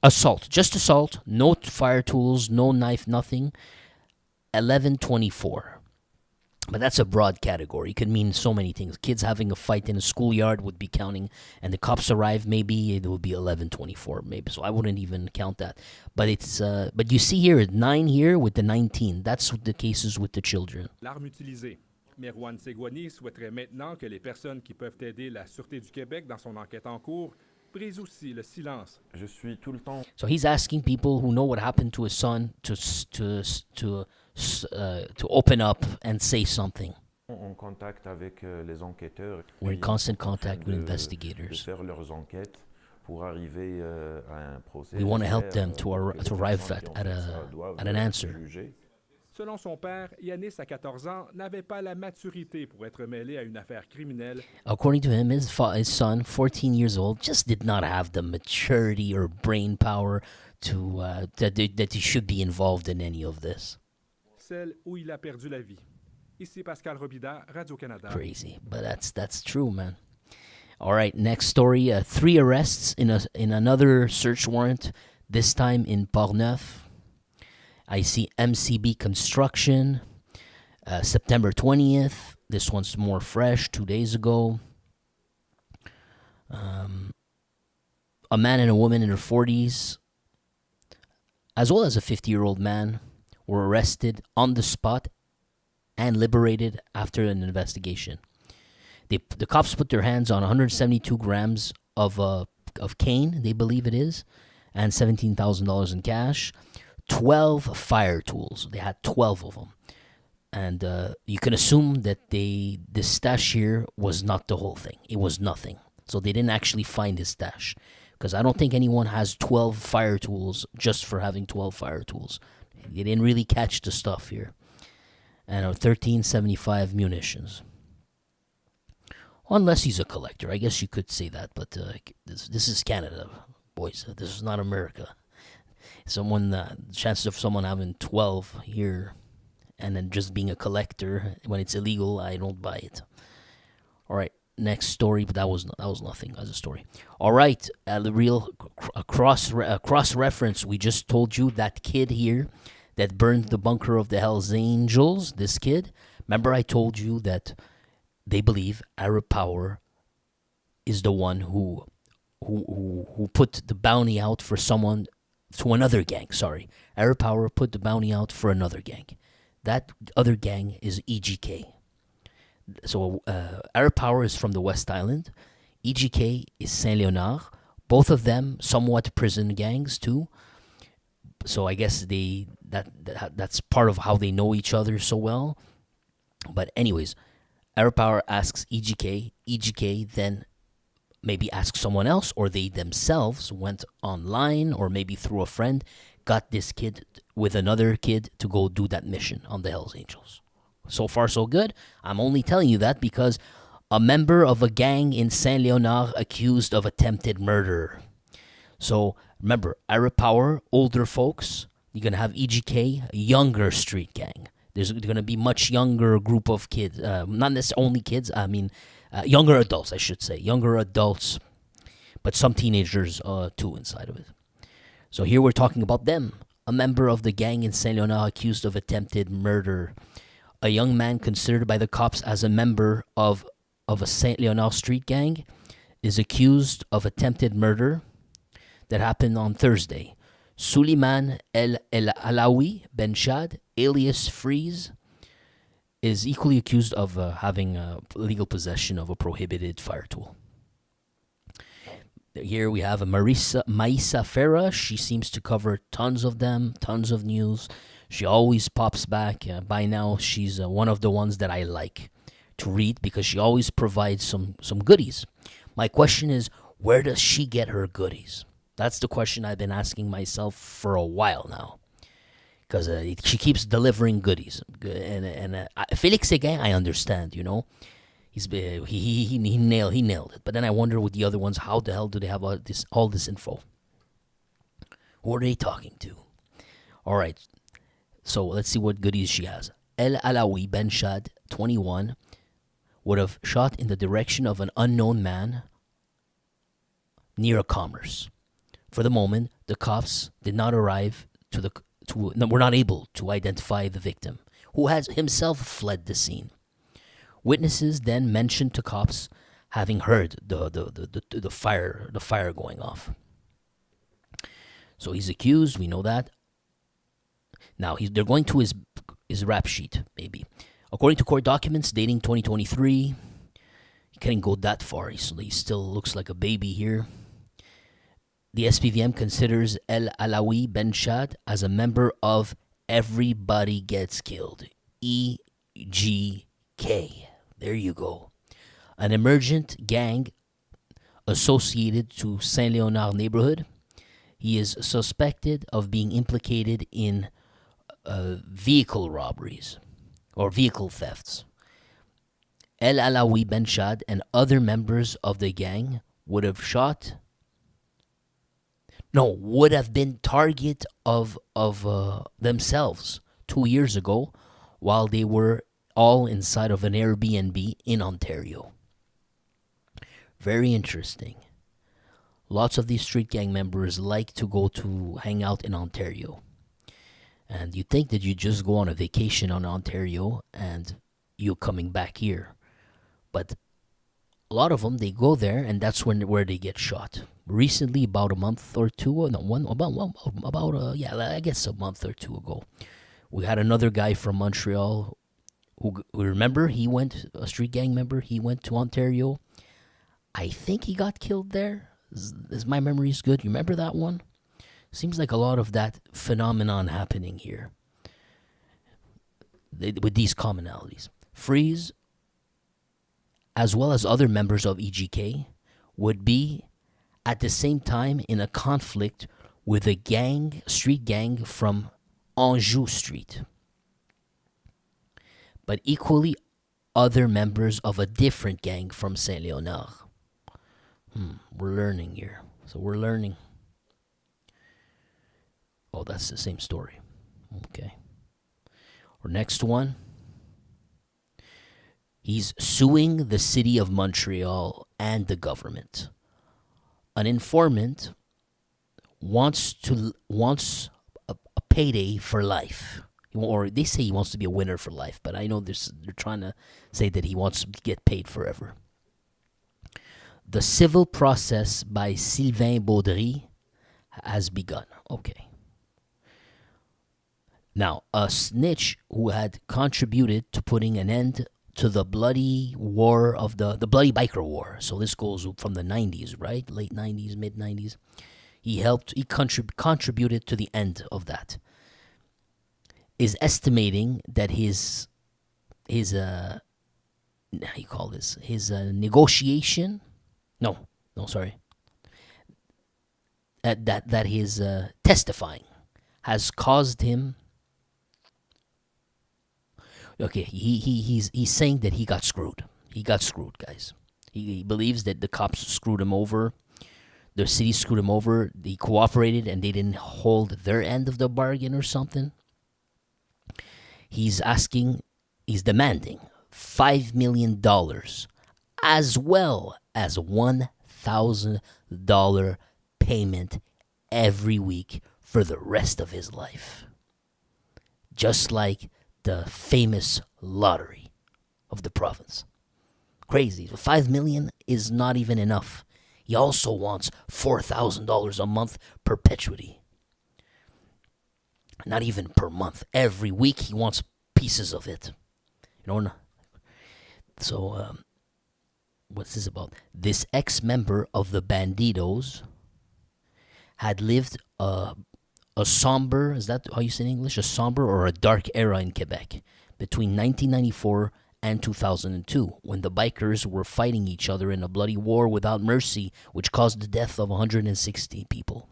assault, just assault, no fire tools, no knife, nothing. 1124. But that's a broad category. It could mean so many things. Kids having a fight in a schoolyard would be counting, and the cops arrive, maybe it would be 1124, maybe. So I wouldn't even count that. But it's but you see here 9 here with the 19. That's the cases with the children. L'arme utilisée. Merwan Segwani souhaiterait maintenant que les personnes qui peuvent aider la Sûreté du Québec dans son enquête en cours brise aussi le silence. Je suis tout le temps So he's asking people who know what happened to his son to open up and say something. en contact avec les enquêteurs. We're in constant contact with de investigators. faire leurs enquêtes pour arriver à un procès. We want to help them que to les arrive personnes qui ont at fait ça doivent an answer. juger. Selon son père, Yanis, à 14 ans, n'avait pas la maturité pour être mêlé à une affaire criminelle. According to him, his son, 14 years old, just did not have the maturity or brain power to that he should be involved in any of this. Celle où il a perdu la vie. Ici Pascal Robida, Radio-Canada. Crazy, but that's true, man. All right, next story: 3 arrests in another search warrant. This time in Portneuf. I see MCB Construction, September 20th. This one's more fresh, 2 days ago. A man and a woman in their 40s, as well as a 50-year-old man, were arrested on the spot and liberated after an investigation. The cops put their hands on 172 grams of cane, they believe it is, and $17,000 in cash. 12 fire tools. They had 12 of them. And you can assume that this stash here was not the whole thing. It was nothing. So they didn't actually find his stash. Because I don't think anyone has 12 fire tools just for having 12 fire tools. They didn't really catch the stuff here. And 1375 munitions. Unless he's a collector. I guess you could say that. But this is Canada, boys. This is not America. Chances of someone having 12 here and then just being a collector when it's illegal, I don't buy it. All right, next story, but that was nothing as a story. All right, a cross reference. We just told you that kid here that burned the bunker of the Hells Angels. This kid, remember I told you that they believe Arab Power is the one who put the bounty out for someone. To another gang, sorry. Arab Power put the bounty out for another gang. That other gang is EGK. So Arab Power is from the West Island. EGK is Saint-Leonard. Both of them somewhat prison gangs too. So I guess that's part of how they know each other so well. But anyways, Arab Power asks EGK. EGK then maybe ask someone else, or they themselves went online, or maybe through a friend, got this kid with another kid to go do that mission on the Hells Angels. So far, so good. I'm only telling you that because a member of a gang in Saint-Leonard accused of attempted murder. So remember, Arab Power, older folks. You're going to have EGK, younger street gang. There's going to be much younger group of kids. Not necessarily only kids, I mean... younger adults, I should say. Younger adults, but some teenagers too inside of it. So here we're talking about them. A member of the gang in Saint-Leonard accused of attempted murder. A young man considered by the cops as a member of a Saint-Leonard street gang is accused of attempted murder that happened on Thursday. Suleiman El Alawi Ben Shad, alias Freeze, is equally accused of having legal possession of a prohibited fire tool. Here we have a Maisa Farah. She seems to cover tons of them, tons of news. She always pops back. By now, she's one of the ones that I like to read because she always provides some goodies. My question is, where does she get her goodies? That's the question I've been asking myself for a while now. Because she keeps delivering goodies, and Felix Seguin, I understand, you know, he nailed it. But then I wonder with the other ones, how the hell do they have all this info? Who are they talking to? All right, so let's see what goodies she has. El Alawi Ben Shad, 21, would have shot in the direction of an unknown man near a commerce. For the moment, the cops did not arrive were not able to identify the victim, who has himself fled the scene. Witnesses then mentioned to cops having heard the fire going off. So he's accused. We know that. Now they're going to his rap sheet, maybe. According to court documents dating 2023, he couldn't go that far. He still looks like a baby here. the SPVM considers El Alawi Ben Shad as a member of Everybody Gets Killed, EGK. There you go. An emergent gang associated to Saint-Leonard neighborhood. He is suspected of being implicated in vehicle robberies or vehicle thefts. El Alawi Ben Shad and other members of the gang would have been target of themselves 2 years ago while they were all inside of an Airbnb in Ontario. Very interesting. Lots of these street gang members like to go to hang out in Ontario. And you think that you just go on a vacation on Ontario and you're coming back here. But a lot of them, they go there and that's where they get shot. Recently, about a month or two, I guess a month or two ago, we had another guy from Montreal who remember, he went, a street gang member, he went to Ontario. I think he got killed there. Is my memory is good? You remember that one? Seems like a lot of that phenomenon happening here with these commonalities. Freeze, as well as other members of EGK, would be at the same time in a conflict with a street gang from Anjou Street. But equally other members of a different gang from Saint-Leonard. We're learning here. So we're learning. Oh, that's the same story. Okay. Our next one. He's suing the city of Montreal and the government. An informant wants a payday for life. Or they say he wants to be a winner for life, but I know they're trying to say that he wants to get paid forever. The civil process by Sylvain Baudry has begun. Okay. Now, a snitch who had contributed to putting an end to the bloody war of the bloody biker war. So this goes from the 90s, right? Late 90s, mid 90s. He contributed to the end of that. Is estimating that his negotiation, that his testifying has caused him. Okay, he's saying that he got screwed. He got screwed, guys. He believes that the cops screwed him over. The city screwed him over. They cooperated and they didn't hold their end of the bargain or something. He's demanding $5 million as well as $1,000 payment every week for the rest of his life. Just like the famous lottery of the province. Crazy. $5 million is not even enough. He also wants $4,000 a month perpetuity. Not even per month. Every week he wants pieces of it. So, what's this about? This ex-member of the Bandidos had lived a somber, is that how you say in English? A somber or a dark era in Quebec between 1994 and 2002, when the bikers were fighting each other in a bloody war without mercy, which caused the death of 160 people,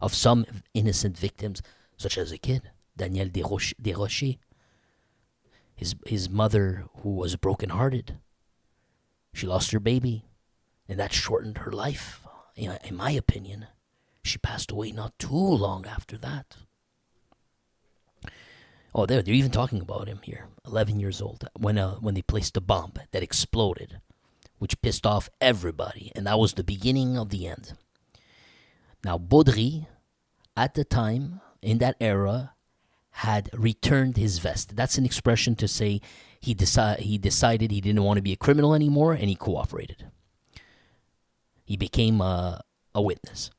of some innocent victims, such as a kid, Daniel Desrochers. His mother, who was brokenhearted, she lost her baby, and that shortened her life. In my opinion, she passed away not too long after that. Oh, they're even talking about him here. 11 years old when they placed a bomb that exploded, which pissed off everybody, and that was the beginning of the end. Now, Baudry, at the time, in that era, had returned his vest. That's an expression to say he decided he didn't want to be a criminal anymore, and he cooperated. He became a witness.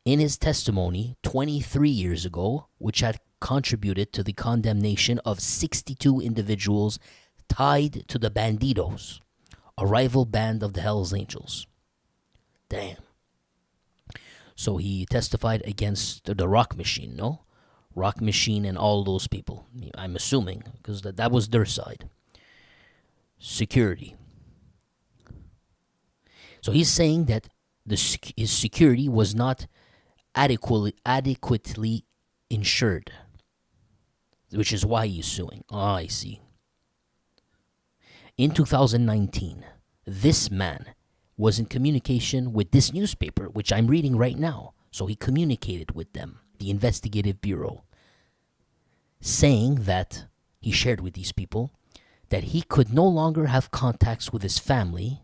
In his testimony 23 years ago, which had contributed to the condemnation of 62 individuals tied to the Bandidos, a rival band of the Hells Angels. Damn. So he testified against the Rock Machine, no? Rock Machine and all those people. I'm assuming, because that was their side. Security. So he's saying that his security was not adequately insured, which is why he's suing. Ah, I see. In 2019, this man was in communication with this newspaper, which I'm reading right now. So he communicated with them, the investigative bureau, saying that he shared with these people that he could no longer have contacts with his family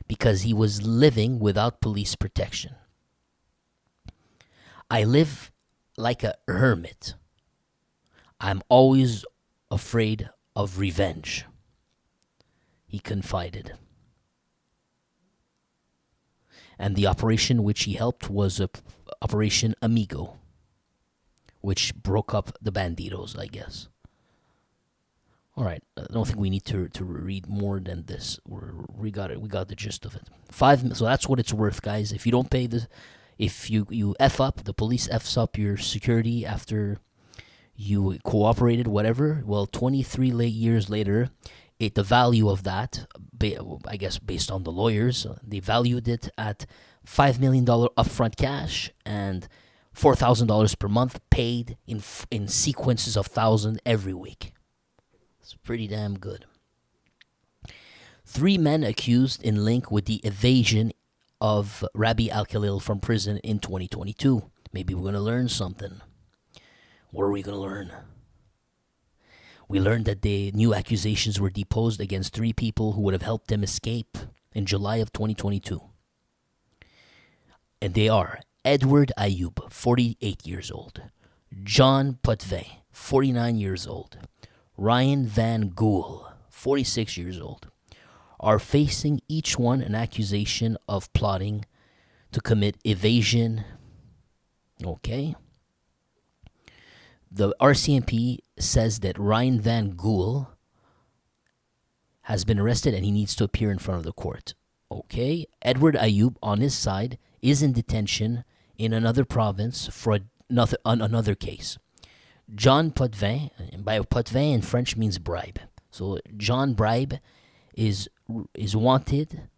because he was living without police protection. I live like a hermit. I'm always afraid of revenge, he confided. And the operation which he helped was Operation Amigo, which broke up the banditos, I guess. All right, I don't think we need to read more than this. We got it. We got the gist of it. So that's what it's worth, guys. If you don't pay if you F up, the police Fs up your security after you cooperated, whatever. Well, 23 years later, the value of that, I guess based on the lawyers, they valued it at $5 million upfront cash and $4,000 per month paid in sequences of thousands every week. It's pretty damn good. 3 men accused in link with the evasion of Rabbi Al-Khalil from prison in 2022. Maybe we're going to learn something. What are we going to learn? We learned that the new accusations were deposed against 3 people who would have helped him escape in July of 2022. And they are Edward Ayoub, 48 years old. John Potvin, 49 years old. Ryan Van Gool, 46 years old, are facing each one an accusation of plotting to commit evasion. Okay. The RCMP says that Ryan Van Gool has been arrested and he needs to appear in front of the court. Okay. Edward Ayoub, on his side, is in detention in another province for another case. John Potvin, by Potvin in French means bribe. So John Bribe is wanted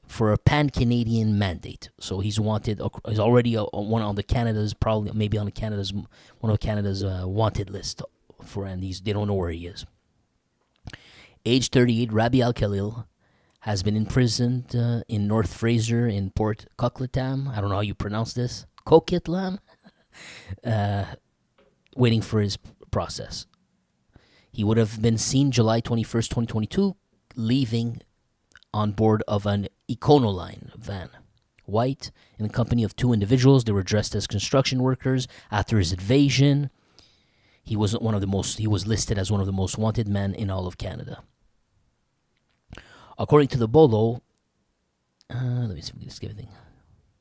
for a pan-Canadian mandate. So he's wanted. He's already one on the Canada's one of Canada's wanted list and they don't know where he is. Age 38, Rabbi Al-Khalil has been imprisoned in North Fraser in Port Coquitlam. I don't know how you pronounce this. Coquitlam. Waiting for his process. He would have been seen July 21st, 2022, leaving on board of an Econoline van. White, in the company of 2 individuals. They were dressed as construction workers. After his evasion, he was listed as one of the most wanted men in all of Canada. According to the Bolo, let me see if we can skip anything.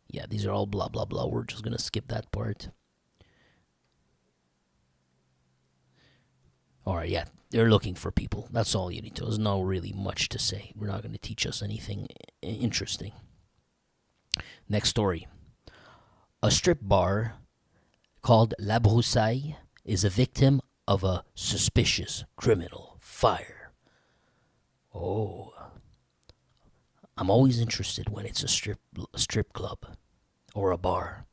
Yeah, these are all blah, blah, blah. We're just going to skip that part. All right, yeah, they're looking for people. That's all you need to. There's not really much to say. We're not going to teach us anything interesting. Next story. A strip bar called La Broussaille is a victim of a suspicious criminal fire. Oh, I'm always interested when it's a strip club or a bar.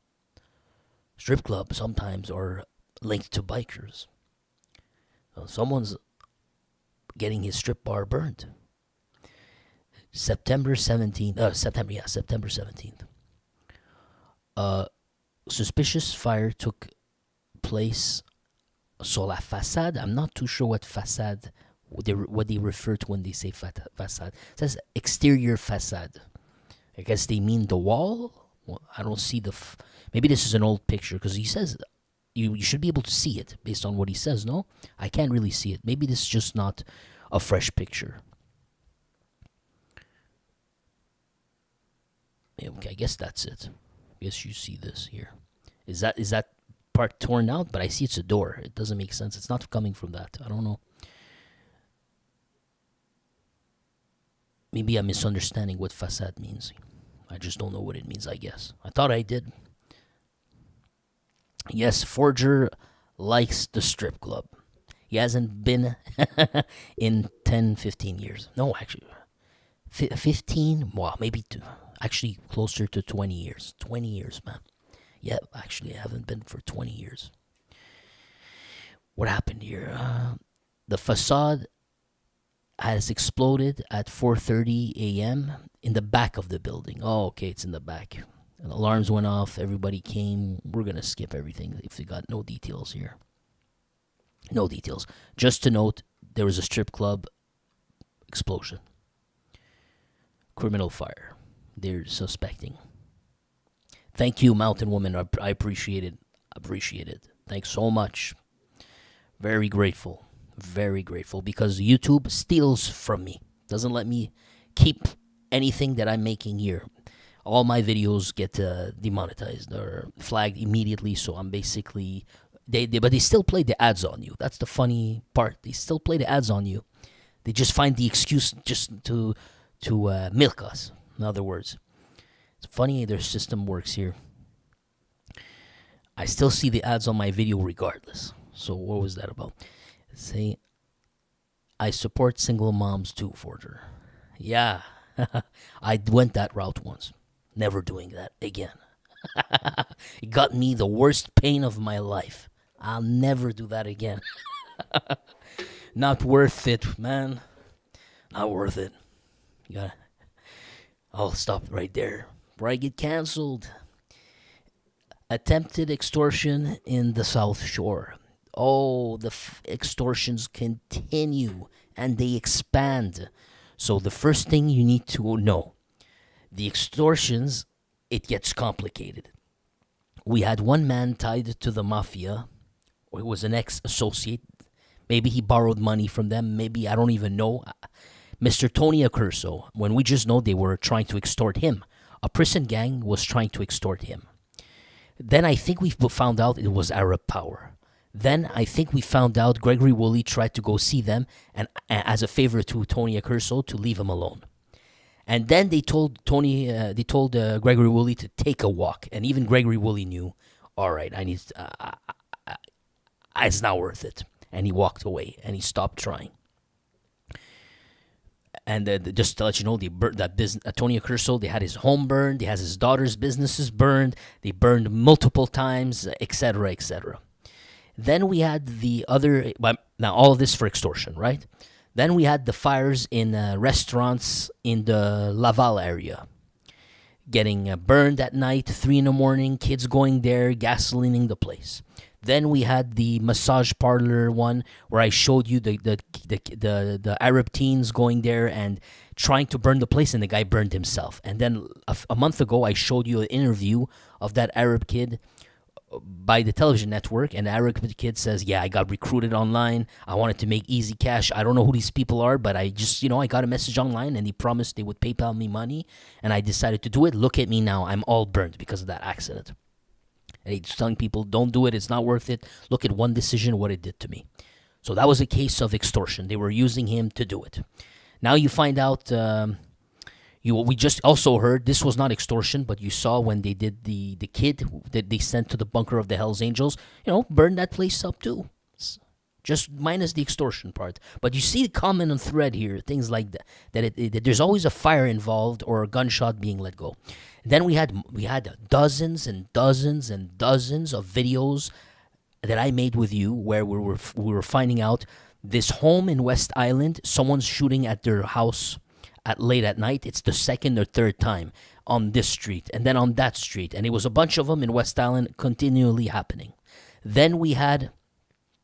Strip clubs sometimes are linked to bikers. Someone's getting his strip bar burned. September 17th. Suspicious fire took place sur la façade. I'm not too sure what façade, what they refer to when they say façade. It says exterior façade. I guess they mean the wall. Well, I don't see maybe this is an old picture because he says you should be able to see it based on what he says, no? I can't really see it. Maybe this is just not a fresh picture. Okay, I guess that's it. I guess you see this here. Is that part torn out? But I see it's a door. It doesn't make sense. It's not coming from that. I don't know. Maybe I'm misunderstanding what facade means. I just don't know what it means, I guess. I thought I did. Yes, Forger likes the strip club. He hasn't been in 10, 15 years. No, actually, 15, well, maybe actually closer to 20 years. 20 years, man. Yeah, actually, I haven't been for 20 years. What happened here? The facade has exploded at 4:30 a.m. in the back of the building. Oh, okay, it's in the back. And alarms went off. Everybody came. We're going to skip everything if we got no details here. No details. Just to note, there was a strip club explosion. Criminal fire. They're suspecting. Thank you, Mountain Woman. I appreciate it. Appreciate it. Thanks so much. Very grateful. Very grateful because YouTube steals from me. Doesn't let me keep anything that I'm making here. All my videos get demonetized or flagged immediately, so I'm basically... But they still play the ads on you. That's the funny part. They still play the ads on you. They just find the excuse just to milk us. In other words, it's funny their system works here. I still see the ads on my video regardless. So what was that about? Say, I support single moms too, Forger. Yeah, I went that route once. Never doing that again. It got me the worst pain of my life. I'll never do that again. Not worth it, man. Not worth it. I'll stop right there before I get canceled. Attempted extortion in the South Shore. Oh, the extortions continue and they expand. So the first thing you need to know, the extortions, it gets complicated. We had one man tied to the mafia, or he was an ex-associate. Maybe he borrowed money from them. Maybe, I don't even know. Mr. Tony Accurso, when we just know they were trying to extort him. A prison gang was trying to extort him. Then I think we found out it was Arab Power. Then I think we found out Gregory Woolley tried to go see them and as a favor to Tony Accurso to leave him alone. And then they told Gregory Woolley to take a walk, and even Gregory Woolley knew, all right, it's not worth it, and he walked away and he stopped trying. And just to let you know, they burned that business. Tony Accurso, they had his home burned, they had his daughter's businesses burned, they burned multiple times, etc., etc. Then we had the other. Now all of this for extortion, right? Then we had the fires in restaurants in the Laval area. Getting burned at night, 3 a.m, kids going there, gasolining the place. Then we had the massage parlor one where I showed you the Arab teens going there and trying to burn the place, and the guy burned himself. And then a month ago, I showed you an interview of that Arab kid by the television network, and the Arab kid says, yeah, I got recruited online. I wanted to make easy cash. I don't know who these people are, but I just, I got a message online, and they promised they would PayPal me money, and I decided to do it. Look at me now. I'm all burnt because of that accident. And he's telling people, don't do it. It's not worth it. Look at one decision, what it did to me. So that was a case of extortion. They were using him to do it. Now you find out... we just also heard this was not extortion, but you saw when they did the kid that they sent to the bunker of the Hells Angels, burn that place up too. Just minus the extortion part. But you see the common thread here, things like that, that there's always a fire involved or a gunshot being let go. Then we had dozens and dozens and dozens of videos that I made with you where we were finding out this home in West Island, someone's shooting at their house late at night. It's the second or third time on this street and then on that street, and it was a bunch of them in West Island continually happening. Then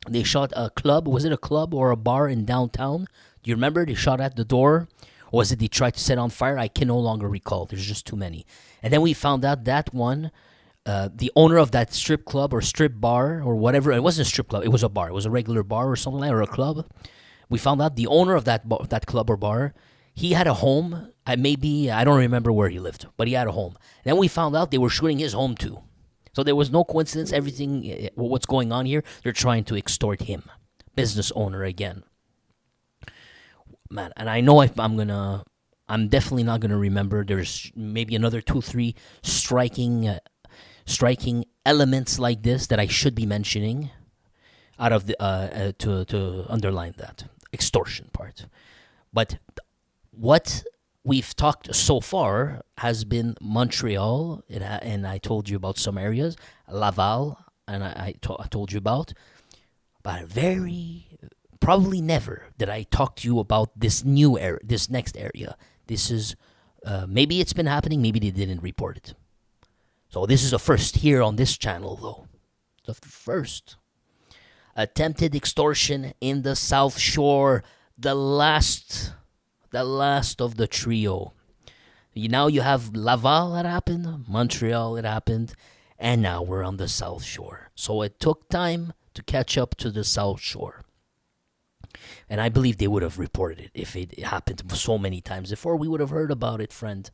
they shot a club. Was it a club or a bar in downtown? Do you remember? They shot at the door. Or was it they tried to set on fire? I can no longer recall. There's just too many. And then we found out that one, the owner of that strip club or strip bar or whatever, it wasn't a strip club, it was a bar. It was a regular bar or something like that, or a club. We found out the owner of that club or bar, he had a home. I don't remember where he lived, but he had a home. Then we found out they were shooting his home too. So there was no coincidence. Everything, what's going on here, they're trying to extort him. Business owner again. Man, and I know I'm definitely not gonna remember. There's maybe another 2-3 striking striking elements like this that I should be mentioning out of the to underline that extortion part. But what we've talked so far has been Montreal, and I told you about some areas, Laval, and I told you about, but probably never did I talk to you about this new area, this next area. This is, maybe it's been happening, maybe they didn't report it. So this is a first here on this channel, though. The first. Attempted extortion in the South Shore, the last of the trio. Now you have Laval that happened, Montreal it happened, and now we're on the South Shore. So it took time to catch up to the South Shore. And I believe they would have reported it if it happened so many times before. We would have heard about it, friend.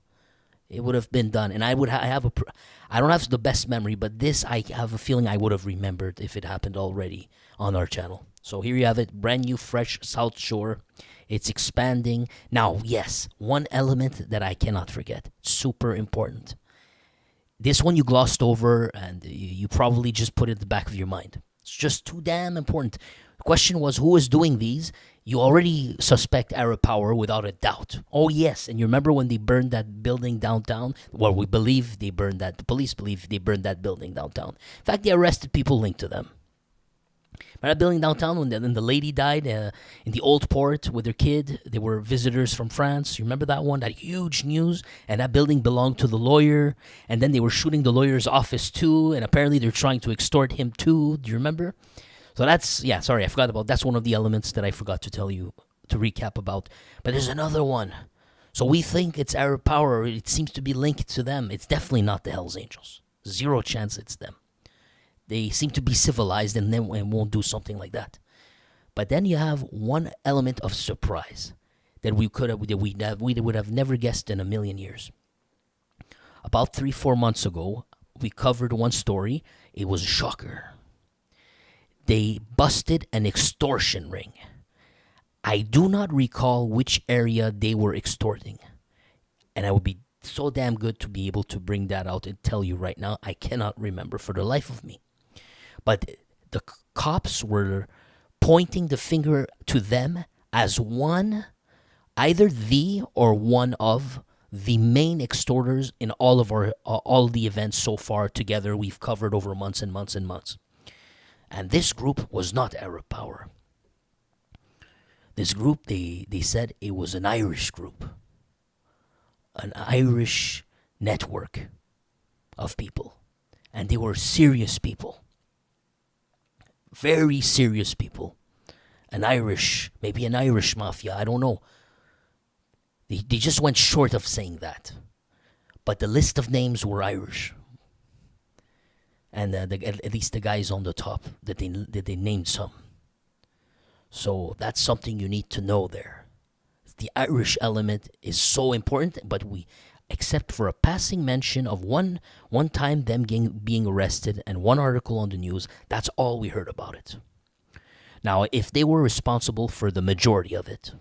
It would have been done. And I don't have the best memory, but this I have a feeling I would have remembered if it happened already on our channel. So here you have it, brand new, fresh South Shore. It's expanding. Now, yes, one element that I cannot forget, super important. This one you glossed over and you probably just put it at the back of your mind. It's just too damn important. The question was, who is doing these? You already suspect Arab power without a doubt. Oh, yes. And you remember when they burned that building downtown? Well, the police believe they burned that building downtown. In fact, they arrested people linked to them. Remember that building downtown when the lady died in the old port with her kid? They were visitors from France. You remember that one? That huge news. And that building belonged to the lawyer. And then they were shooting the lawyer's office too. And apparently they're trying to extort him too. Do you remember? So that's, I forgot about, that's one of the elements that I forgot to tell you, to recap about. But there's another one. So we think it's Arab power. It seems to be linked to them. It's definitely not the Hells Angels. Zero chance it's them. They seem to be civilized and won't do something like that. But then you have one element of surprise that we would have never guessed in a million years. About 3-4 months ago, we covered one story. It was a shocker. They busted an extortion ring. I do not recall which area they were extorting. And I would be so damn good to be able to bring that out and tell you right now. I cannot remember for the life of me. But the cops were pointing the finger to them as either the or one of the main extorters in all of all the events so far together we've covered over months and months and months. And this group was not Arab power. This group, they said it was an Irish group. An Irish network of people. And they were serious people. Very serious people. Maybe an Irish mafia, I don't know. They just went short of saying that. But the list of names were Irish. And at least the guys on the top that they named some. So that's something you need to know there. The Irish element is so important, but except for a passing mention of one time them being arrested and one article on the news, that's all we heard about it. Now, if they were responsible for the majority of it,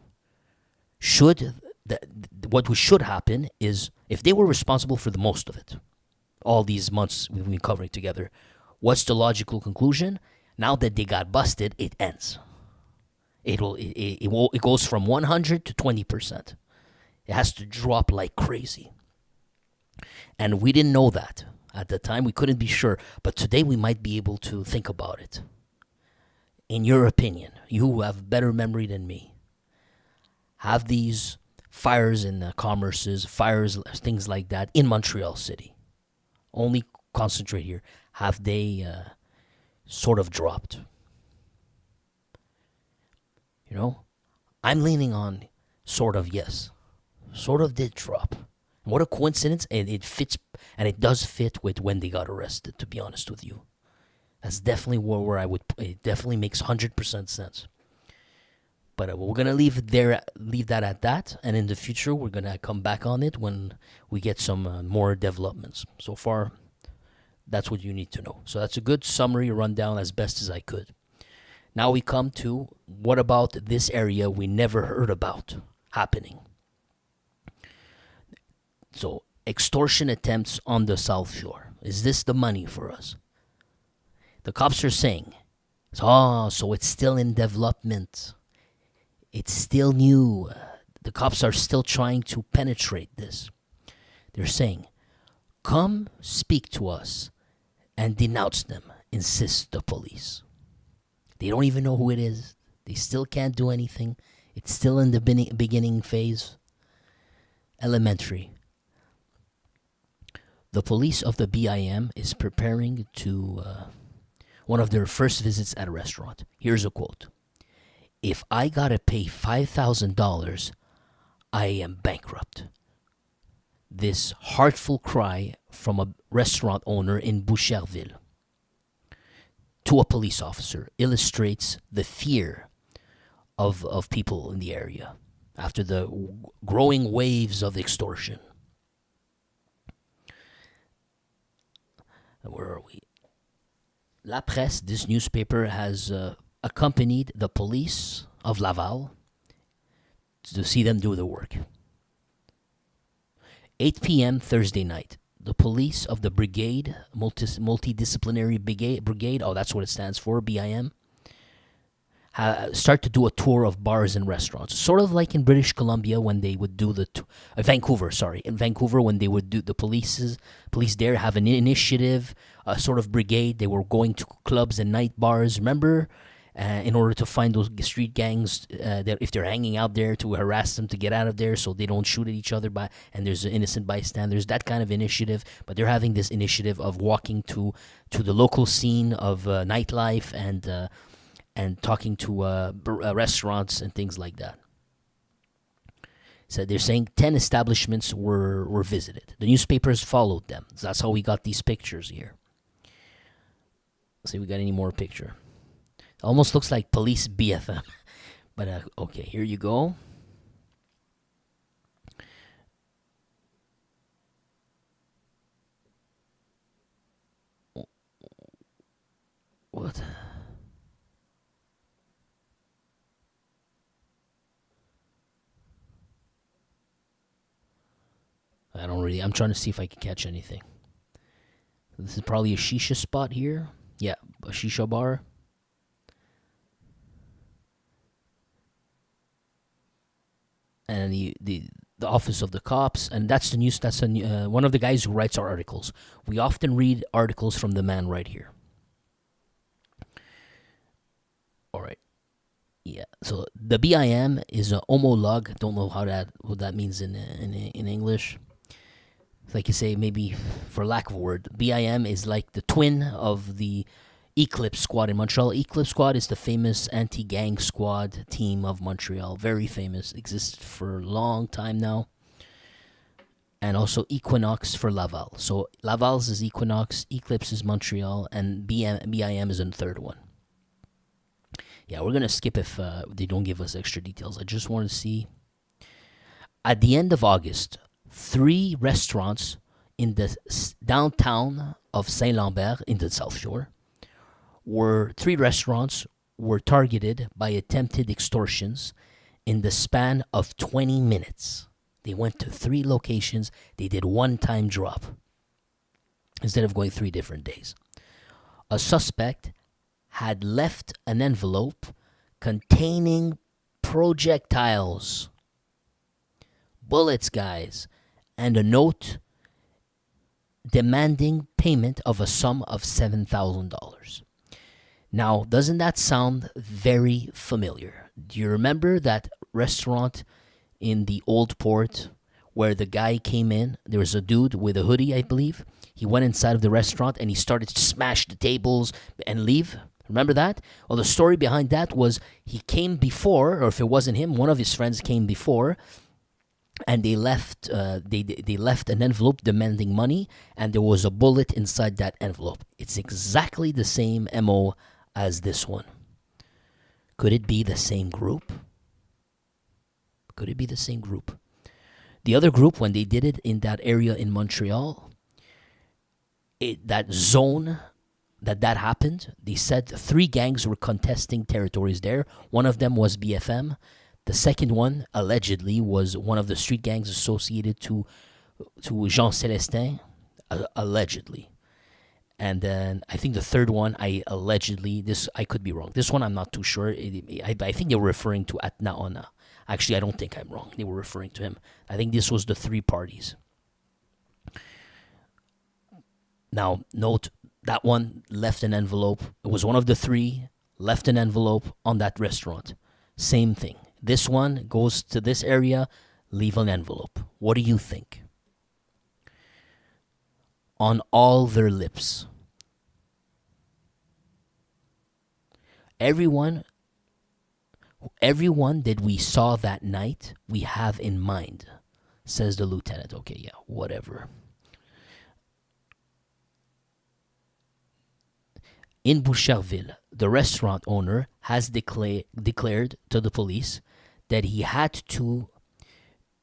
what should happen is if they were responsible for the most of it, all these months we've been covering together, what's the logical conclusion? Now that they got busted, it ends. It goes from 100 to 20%. It has to drop like crazy. And we didn't know that at the time. We couldn't be sure. But today we might be able to think about it. In your opinion, you who have better memory than me, have these fires in the commerces, fires, things like that in Montreal City, only concentrate here, have they sort of dropped? You know, I'm leaning on sort of yes. Sort of did drop. What a coincidence, and it fits, and it does fit with when they got arrested, to be honest with you. That's definitely where it definitely makes 100% sense. But we're going to leave that at that, and in the future, we're going to come back on it when we get some more developments. So far, that's what you need to know. So that's a good summary rundown as best as I could. Now we come to, what about this area we never heard about happening? So, extortion attempts on the South Shore. Is this the money for us? The cops are saying, so it's still in development. It's still new. The cops are still trying to penetrate this. They're saying, come speak to us and denounce them, insists the police. They don't even know who it is. They still can't do anything. It's still in the beginning phase. Elementary. The police of the BIM is preparing to one of their first visits at a restaurant. Here's a quote. If I gotta pay $5,000, I am bankrupt. This hurtful cry from a restaurant owner in Boucherville to a police officer illustrates the fear of people in the area after the growing waves of extortion. Where are we? La Presse, this newspaper, has accompanied the police of Laval to see them do the work. 8 p.m. Thursday night, the police of the brigade, multidisciplinary brigade, that's what it stands for, BIM, start to do a tour of bars and restaurants, sort of like in British Columbia when they would do in Vancouver when they would do the police there have an initiative, a sort of brigade. They were going to clubs and night bars, remember, in order to find those street gangs that if they're hanging out there, to harass them to get out of there so they don't shoot at each other and there's innocent bystanders, that kind of initiative. But they're having this initiative of walking to the local scene of nightlife and talking to restaurants and things like that. So they're saying 10 establishments were visited. The newspapers followed them. So that's how we got these pictures here. Let's see if we got any more picture. Almost looks like police BFM. But okay, here you go. What? I'm trying to see if I can catch anything. This is probably a shisha spot here. Yeah, a shisha bar. And the office of the cops, and that's the news. That's one of the guys who writes our articles. We often read articles from the man right here. All right. Yeah. So the BIM is a homologue. Don't know what that means in English. Like you say, maybe for lack of a word, BIM is like the twin of the Eclipse Squad in Montreal. Eclipse Squad is the famous anti-gang squad team of Montreal. Very famous. Exists for a long time now. And also Equinox for Laval. So Laval's is Equinox, Eclipse is Montreal, and BIM is in the third one. Yeah, we're going to skip if they don't give us extra details. I just want to see. At the end of August, 3 restaurants in the downtown of Saint-Leonard in the South Shore were targeted by attempted extortions in the span of 20 minutes. They went to 3 locations. They did one-time drop instead of going 3 different days. A suspect had left an envelope containing projectiles, bullets, guys, and a note demanding payment of a sum of $7,000. Now, doesn't that sound very familiar? Do you remember that restaurant in the Old Port where the guy came in? There was a dude with a hoodie, I believe. He went inside of the restaurant and he started to smash the tables and leave. Remember that? Well, the story behind that was he came before, or if it wasn't him, one of his friends came before, and they left they left an envelope demanding money, and there was a bullet inside that envelope. It's exactly the same MO as this one. Could it be the same group? Could it be the same group? The other group, when they did it in that area in Montreal, that zone that happened, they said 3 gangs were contesting territories there. One of them was BFM. The second one, allegedly, was one of the street gangs associated to Jean Célestin, allegedly. And then I think the third one, I could be wrong. This one I'm not too sure. I think they were referring to Atnaona. Actually, I don't think I'm wrong. They were referring to him. I think this was the three parties. Now, note that one left an envelope. It was one of the three, left an envelope on that restaurant. Same thing. This one goes to this area, leave an envelope. What do you think? On all their lips. Everyone that we saw that night, we have in mind, says the lieutenant. Okay, yeah, whatever. In Boucherville, the restaurant owner has declared to the police that he had to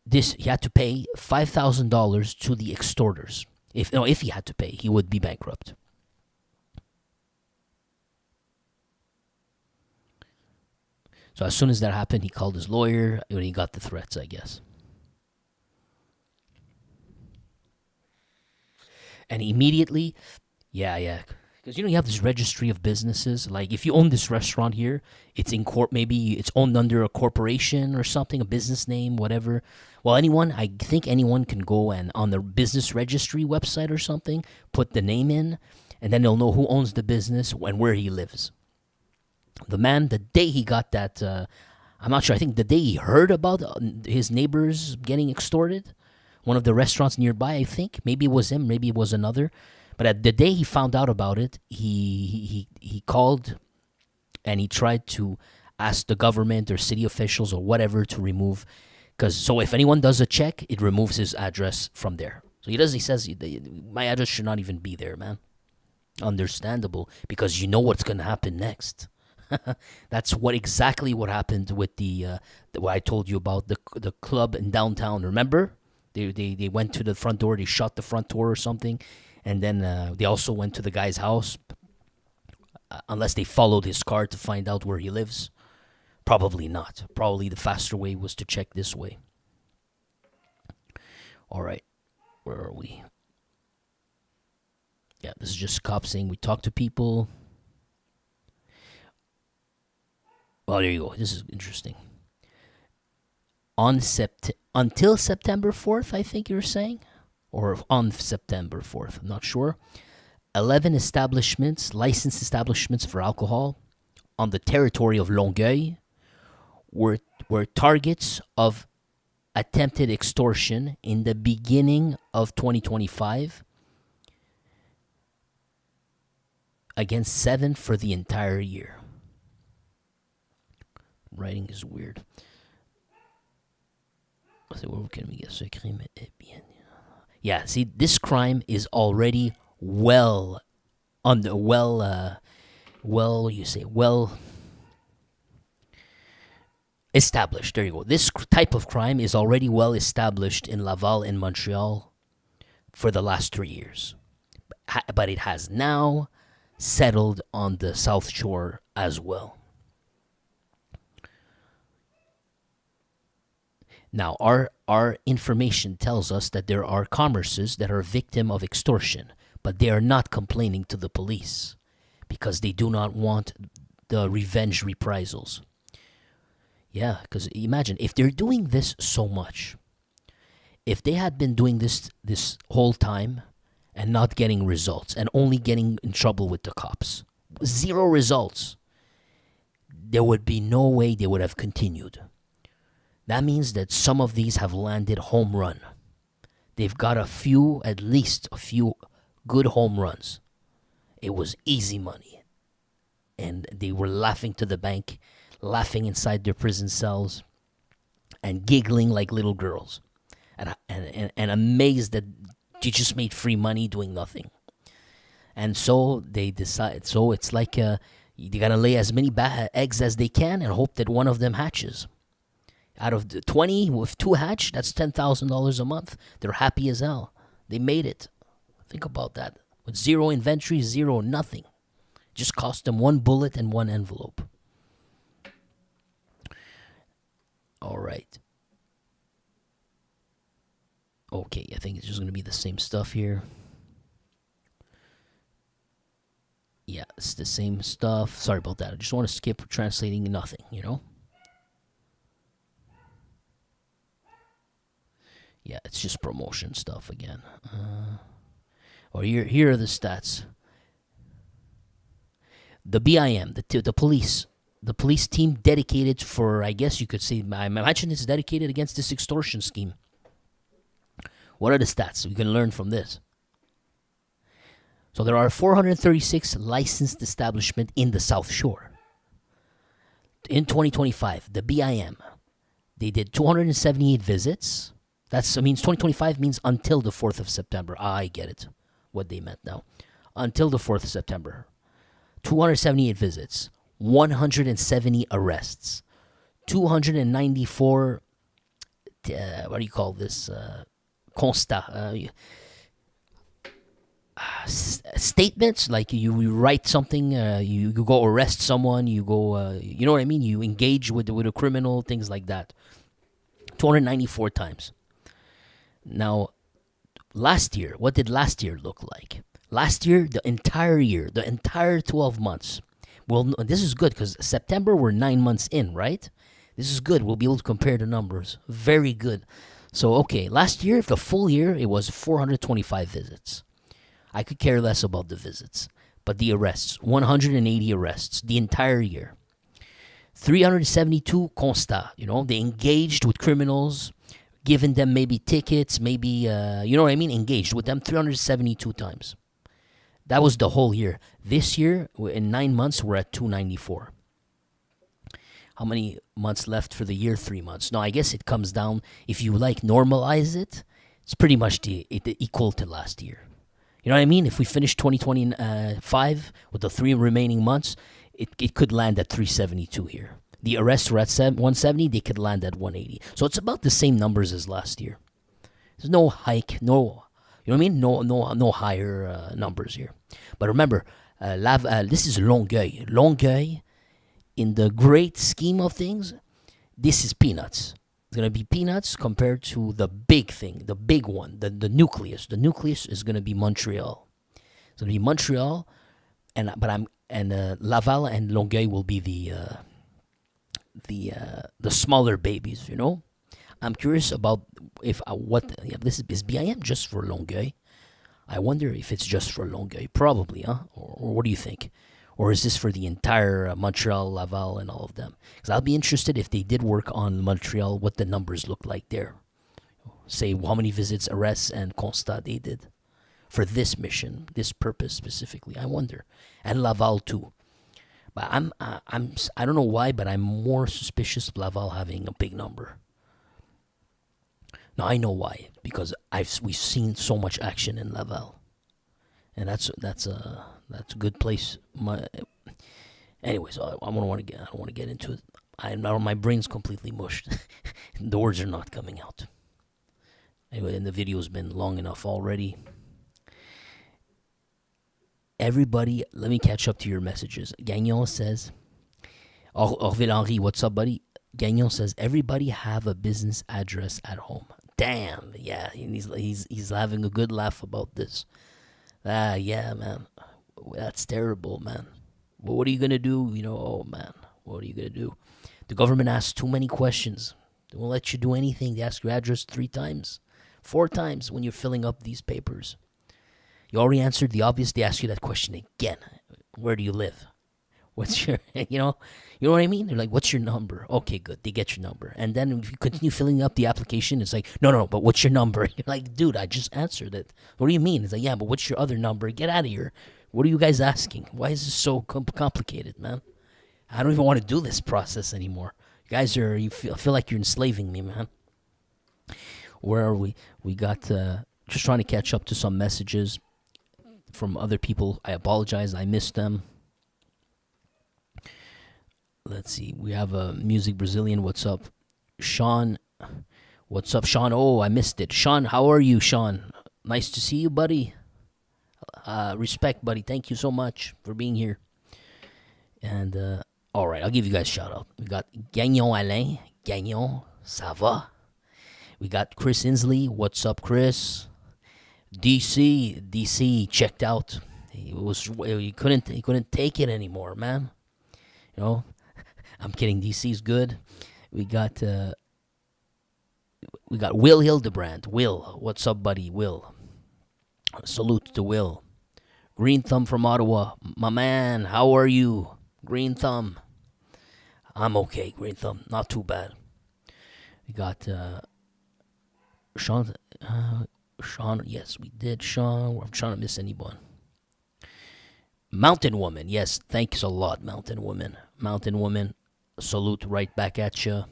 pay $5,000 to the extorters. If he had to pay, he would be bankrupt. So as soon as that happened, he called his lawyer when he got the threats, I guess. And immediately, yeah. Because you have this registry of businesses. Like if you own this restaurant here, it's in maybe it's owned under a corporation or something, a business name, whatever. Well, I think anyone can go and on the business registry website or something, put the name in, and then they'll know who owns the business and where he lives. The man, the day he got that, I'm not sure, I think the day he heard about his neighbors getting extorted, one of the restaurants nearby, I think, maybe it was him, maybe it was another, but at the day he found out about it, he called and he tried to ask the government or city officials or whatever to remove, so if anyone does a check, it removes his address from there. So he says, my address should not even be there, man. Understandable, because you know what's going to happen next. That's exactly what happened with what I told you about the club in downtown. Remember, they went to the front door, they shut the front door or something, and then they also went to the guy's house. Unless they followed his car to find out where he lives, probably not. Probably the faster way was to check this way. All right, where are we? Yeah, this is just cops saying we talk to people. Well, there you go. This is interesting. Until September 4th, I think you're saying? Or on September 4th, I'm not sure. 11 licensed establishments for alcohol on the territory of Longueuil were targets of attempted extortion in the beginning of 2025 against 7 for the entire year. Writing is weird. Yeah, see, this crime is already well established. There you go. This type of crime is already well established in Laval and Montreal for the last 3 years. But it has now settled on the South Shore as well. Now, our information tells us that there are commerces that are victim of extortion, but they are not complaining to the police because they do not want the revenge reprisals. Yeah, because imagine, if they're doing this so much, if they had been doing this whole time and not getting results and only getting in trouble with the cops, 0 results, there would be no way they would have continued. That means that some of these have landed home run. They've got at least a few good home runs. It was easy money. And they were laughing to the bank, laughing inside their prison cells, and giggling like little girls. And amazed that you just made free money doing nothing. And so they decide, so it's like they gotta lay as many eggs as they can and hope that one of them hatches. Out of the 20, with 2 hatch, that's $10,000 a month. They're happy as hell. They made it. Think about that. With 0 inventory, 0 nothing. Just cost them 1 bullet and 1 envelope. All right. Okay, I think it's just going to be the same stuff here. the same stuff. Sorry about that. I just want to skip translating nothing, you know? Yeah, it's just promotion stuff again. Or here are the stats. The BIM, the police team dedicated for, I guess you could say, I imagine it's dedicated against this extortion scheme. What are the stats? We can learn from this. So there are 436 licensed establishments in the South Shore. In 2025, the BIM, they did 278 visits. That means 2025 means until the 4th of September. I get it, what they meant now. Until the 4th of September. 278 visits, 170 arrests, 294, what do you call this, constat, statements, like you write something, you go arrest someone, you go, you know what I mean? You engage with a criminal, things like that. 294 times. Now, last year, what did last year look like? Last year, the entire 12 months. Well, this is good because September, we're 9 months in, right? This is good. We'll be able to compare the numbers. Very good. So, okay, last year, the full year, it was 425 visits. I could care less about the visits. But the arrests, 180 arrests the entire year. 372 constats, they engaged with criminals, giving them maybe tickets, maybe, you know what I mean? Engaged with them 372 times. That was the whole year. This year, in 9 months, we're at 294. How many months left for the year? 3 months. No, I guess it comes down, if you normalize it, it's pretty much equal to last year. You know what I mean? If we finish 2025 with the 3 remaining months, it could land at 372 here. The arrests were at 170, they could land at 180. So it's about the same numbers as last year. There's no hike, no, you know what I mean? No higher numbers here. But remember, this is Longueuil. Longueuil, in the great scheme of things, this is peanuts. It's going to be peanuts compared to the big thing, the big one, the nucleus. The nucleus is going to be Montreal. It's going to be Montreal, and Laval and Longueuil will be the smaller babies, I'm curious about this is BIM just for Longueuil. I wonder if it's just for Longueuil. Probably, huh? Or what do you think? Or is this for the entire Montreal, Laval, and all of them? Because I'll be interested if they did work on Montreal, what the numbers look like there. Say how many visits, arrests, and constat they did for this mission, this purpose specifically. I wonder, and Laval too. But I don't know why, but I'm more suspicious of Laval having a big number. Now I know why, because we've seen so much action in Laval, and that's a good place. Anyways, I don't want to get into it. My brain's completely mushed. The words are not coming out. Anyway, and the video's been long enough already. Everybody, let me catch up to your messages. Gagnon says, Orville Henry, what's up, buddy? Gagnon says, everybody have a business address at home. Damn, yeah, he's having a good laugh about this. Yeah, man, that's terrible, man. But what are you gonna do? Oh man, what are you gonna do? The government asks too many questions. They won't let you do anything. They ask your address 3 times, 4 times when you're filling up these papers. You already answered the obvious. They ask you that question again. Where do you live? What's your, you know what I mean? They're like, what's your number? Okay, good. They get your number. And then if you continue filling up the application, it's like, no, but what's your number? You're like, dude, I just answered it. What do you mean? It's like, yeah, but what's your other number? Get out of here. What are you guys asking? Why is this so complicated, man? I don't even want to do this process anymore. You guys I feel like you're enslaving me, man. Where are we? We got, just trying to catch up to some messages from other people. I apologize. I missed them. Let's see. We have a Music Brazilian. What's up? Sean. What's up, Sean? Oh, I missed it. Sean, how are you, Sean? Nice to see you, buddy. Respect, buddy. Thank you so much for being here. And, all right, I'll give you guys a shout out. We got Gagnon Alain. Gagnon, ça va? We got Chris Inslee. What's up, Chris? DC checked out. He couldn't take it anymore, man. You know, I'm kidding. DC's good. We got Will Hildebrand. Will, what's up, buddy? Will. Salute to Will. Green Thumb from Ottawa. My man, how are you? Green Thumb. I'm okay, Green Thumb. Not too bad. We got Sean. Sean, yes, we did. Sean, I'm trying to miss anyone. Mountain Woman, yes, thanks a lot, Mountain Woman. Mountain Woman, salute right back at you.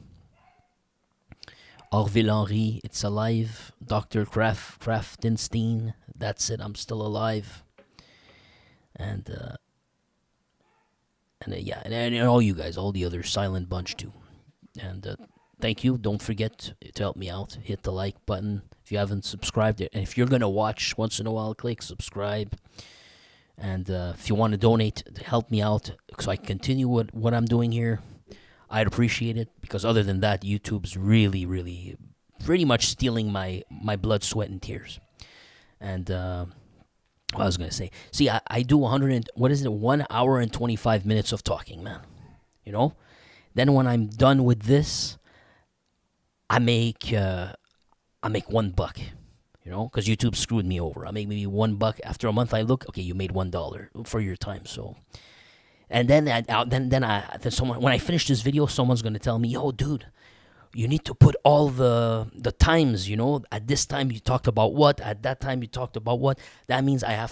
Orville Henry, it's alive. Dr. Kraftenstein, that's it, I'm still alive. And all you guys, all the other silent bunch too. And thank you. Don't forget to help me out. Hit the like button if you haven't subscribed. And if you're gonna watch once in a while, click subscribe. And if you want to donate to help me out so I can continue what I'm doing here, I'd appreciate it. Because other than that, YouTube's really, really pretty much stealing my blood, sweat, and tears. And what I was going to say. See, I do 1 hour and 25 minutes of talking, man. You know? Then when I'm done with this, I make $1. You know? Because YouTube screwed me over. I make maybe $1. After a month, I look, okay, you made $1 for your time. So, and then someone, when I finish this video, someone's going to tell me, yo, dude, you need to put all the times, you know, at this time you talked about what, at that time you talked about what. That means I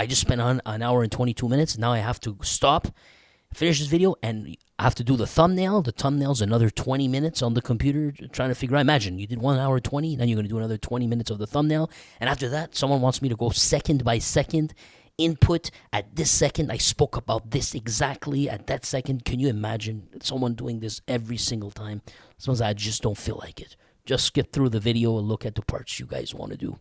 just spent an hour and 22 minutes. Now I have to stop, finish this video, and I have to do the thumbnail. The thumbnail's another 20 minutes on the computer trying to figure out. Imagine, you did 1 hour 20, then you're going to do another 20 minutes of the thumbnail. And after that, someone wants me to go second by second. Input at this second, I spoke about this exactly at that second. Can you imagine someone doing this every single time? Sometimes I just don't feel like it. Just skip through the video and look at the parts you guys want to do.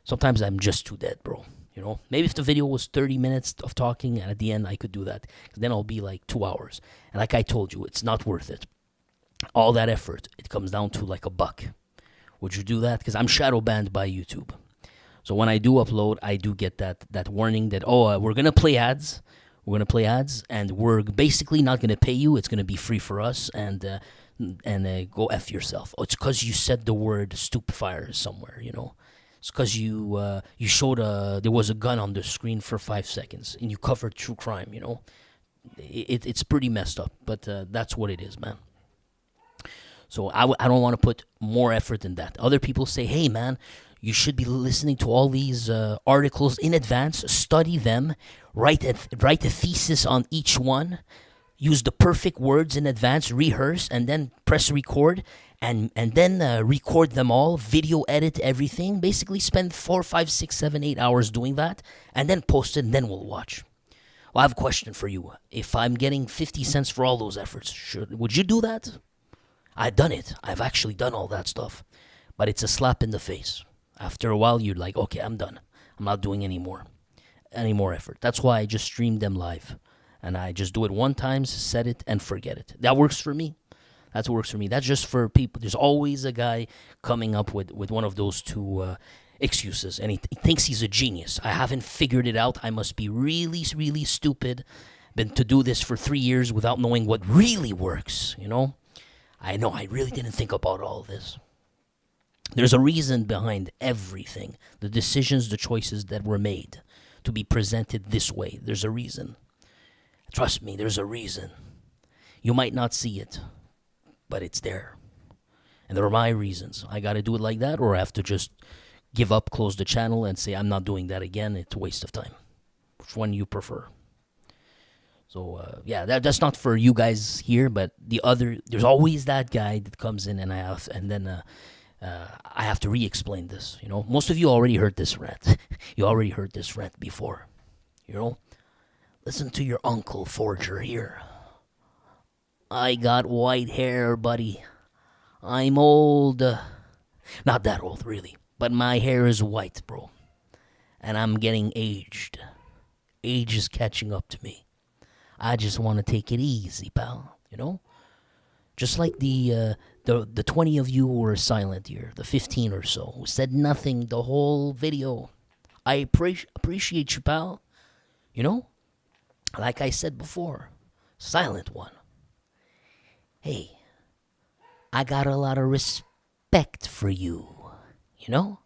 Sometimes I'm just too dead, bro. You know, maybe if the video was 30 minutes of talking and at the end I could do that, then I'll be like 2 hours. And like I told you, it's not worth it. All that effort, it comes down to like $1. Would you do that? Because I'm shadow banned by YouTube. So when I do upload, I do get that warning that, we're going to play ads. We're going to play ads, and we're basically not going to pay you. It's going to be free for us, and go F yourself. Oh, it's because you said the word stupefier somewhere, you know. It's because you showed there was a gun on the screen for 5 seconds, and you covered true crime, you know. It's pretty messed up, but that's what it is, man. So I don't want to put more effort than that. Other people say, hey, man, you should be listening to all these articles in advance, study them, write a thesis on each one, use the perfect words in advance, rehearse, and then press record, and then record them all, video edit everything. Basically spend 4, 5, 6, 7, 8 hours doing that, and then post it, and then we'll watch. Well, I have a question for you. If I'm getting 50 cents for all those efforts, would you do that? I've done it. I've actually done all that stuff. But it's a slap in the face. After a while, you're like, okay, I'm done. I'm not doing any more effort. That's why I just stream them live. And I just do it one time, set it, and forget it. That works for me. That works for me. That's just for people. There's always a guy coming up with one of those two excuses. And he thinks he's a genius. I haven't figured it out. I must be really, really stupid. Been to do this for 3 years without knowing what really works, you know? I know, I really didn't think about all this. There's a reason behind everything. The decisions, the choices that were made to be presented this way. There's a reason. Trust me, there's a reason. You might not see it, but it's there. And there are my reasons. I got to do it like that, or I have to just give up, close the channel, and say, I'm not doing that again. It's a waste of time. Which one you prefer? So, that's not for you guys here, but there's always that guy that comes in, and I have to re-explain this, you know. Most of you already heard this rant. You already heard this rant before, you know. Listen to your uncle Forger here. I got white hair, buddy. I'm old. Not that old, really. But my hair is white, bro. And I'm getting aged. Age is catching up to me. I just want to take it easy, pal, you know. Just like the 20 of you who were silent here, the 15 or so, who said nothing the whole video. I appreciate you, pal. You know, like I said before, silent one. Hey, I got a lot of respect for you, you know?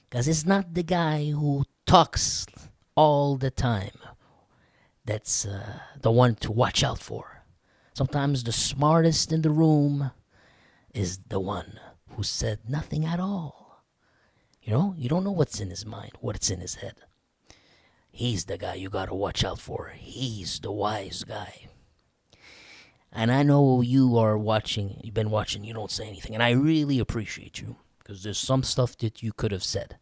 Because it's not the guy who talks all the time that's the one to watch out for. Sometimes the smartest in the room is the one who said nothing at all. You know, you don't know what's in his mind, what's in his head. He's the guy you gotta watch out for. He's the wise guy. And I know you've been watching, you don't say anything. And I really appreciate you, because there's some stuff that you could have said.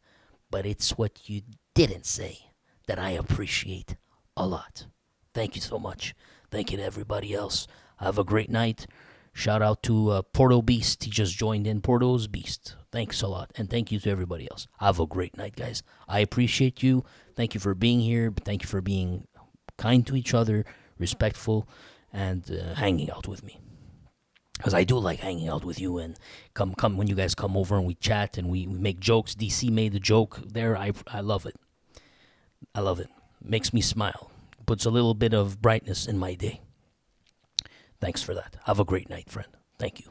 But it's what you didn't say that I appreciate a lot. Thank you so much. Thank you to everybody else. Have a great night. Shout out to Porto Beast. He just joined in. Porto's Beast. Thanks a lot. And thank you to everybody else. Have a great night, guys. I appreciate you. Thank you for being here. Thank you for being kind to each other, respectful, and hanging out with me. Because I do like hanging out with you, and come when you guys come over and we chat and we make jokes. DC made the joke there. I love it. I love it. Makes me smile. Puts a little bit of brightness in my day. Thanks for that. Have a great night, friend. Thank you.